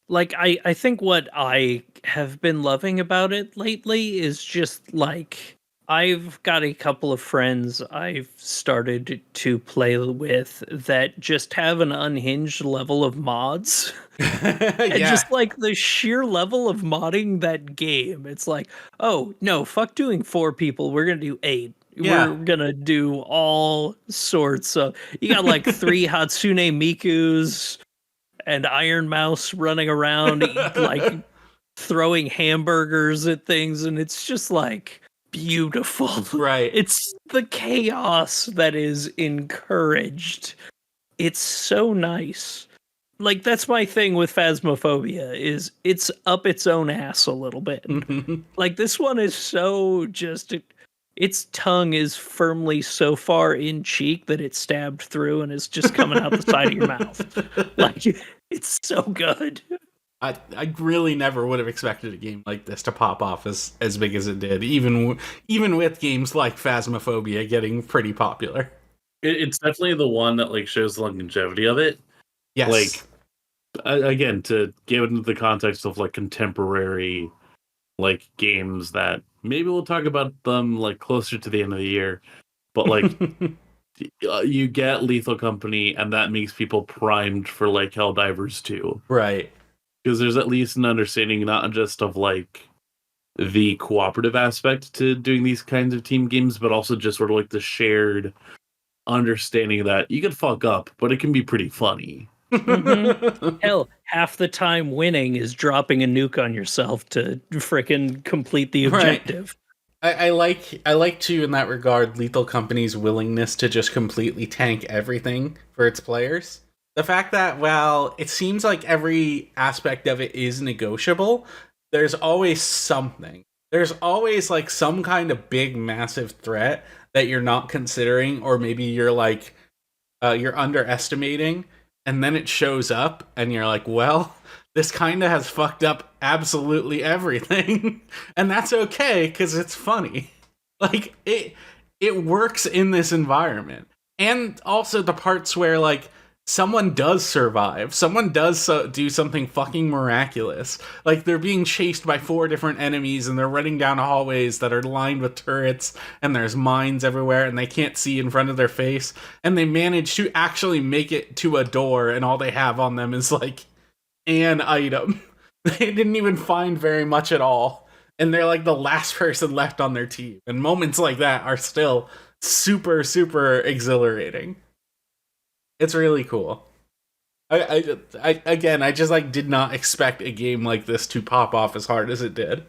Like, I think what I have been loving about it lately is just, like, I've got a couple of friends I've started to play with that just have an unhinged level of mods. And just, like, the sheer level of modding that game. It's like, oh, no, fuck doing 4 people. We're gonna do 8. Yeah. We're gonna do all sorts of... You got, like, 3 Hatsune Mikus and Iron Mouse running around, like, throwing hamburgers at things, and it's just, like, beautiful. Right. It's the chaos that is encouraged. It's so nice. Like, that's my thing with Phasmophobia, is it's up its own ass a little bit. Like, this one is so just... Its tongue is firmly so far in cheek that it's stabbed through and is just coming out the side of your mouth. Like, it's so good. I really never would have expected a game like this to pop off as big as it did, even with games like Phasmophobia getting pretty popular. It's definitely the one that like shows the longevity of it. Yes. Like, again, to give it into the context of like contemporary like games that maybe we'll talk about them like closer to the end of the year, but like you get Lethal Company and that makes people primed for like Helldivers 2. Right. Because there's at least an understanding not just of like the cooperative aspect to doing these kinds of team games, but also just sort of like the shared understanding that you can fuck up, but it can be pretty funny. Mm-hmm. Hell, half the time winning is dropping a nuke on yourself to frickin' complete the objective. Right. I like too in that regard Lethal Company's willingness to just completely tank everything for its players. The fact that, well, it seems like every aspect of it is negotiable, there's always something. There's always like some kind of big, massive threat that you're not considering, or maybe you're like, you're underestimating, and then it shows up, and you're like, well, this kind of has fucked up absolutely everything. And that's okay, because it's funny. Like, it works in this environment. And also the parts where, like, someone does survive. Someone does do something fucking miraculous. Like, they're being chased by 4 different enemies, and they're running down hallways that are lined with turrets, and there's mines everywhere, and they can't see in front of their face. And they manage to actually make it to a door, and all they have on them is, like, an item. They didn't even find very much at all. And they're, like, the last person left on their team. And moments like that are still super, super exhilarating. It's really cool. I again, I just like did not expect a game like this to pop off as hard as it did.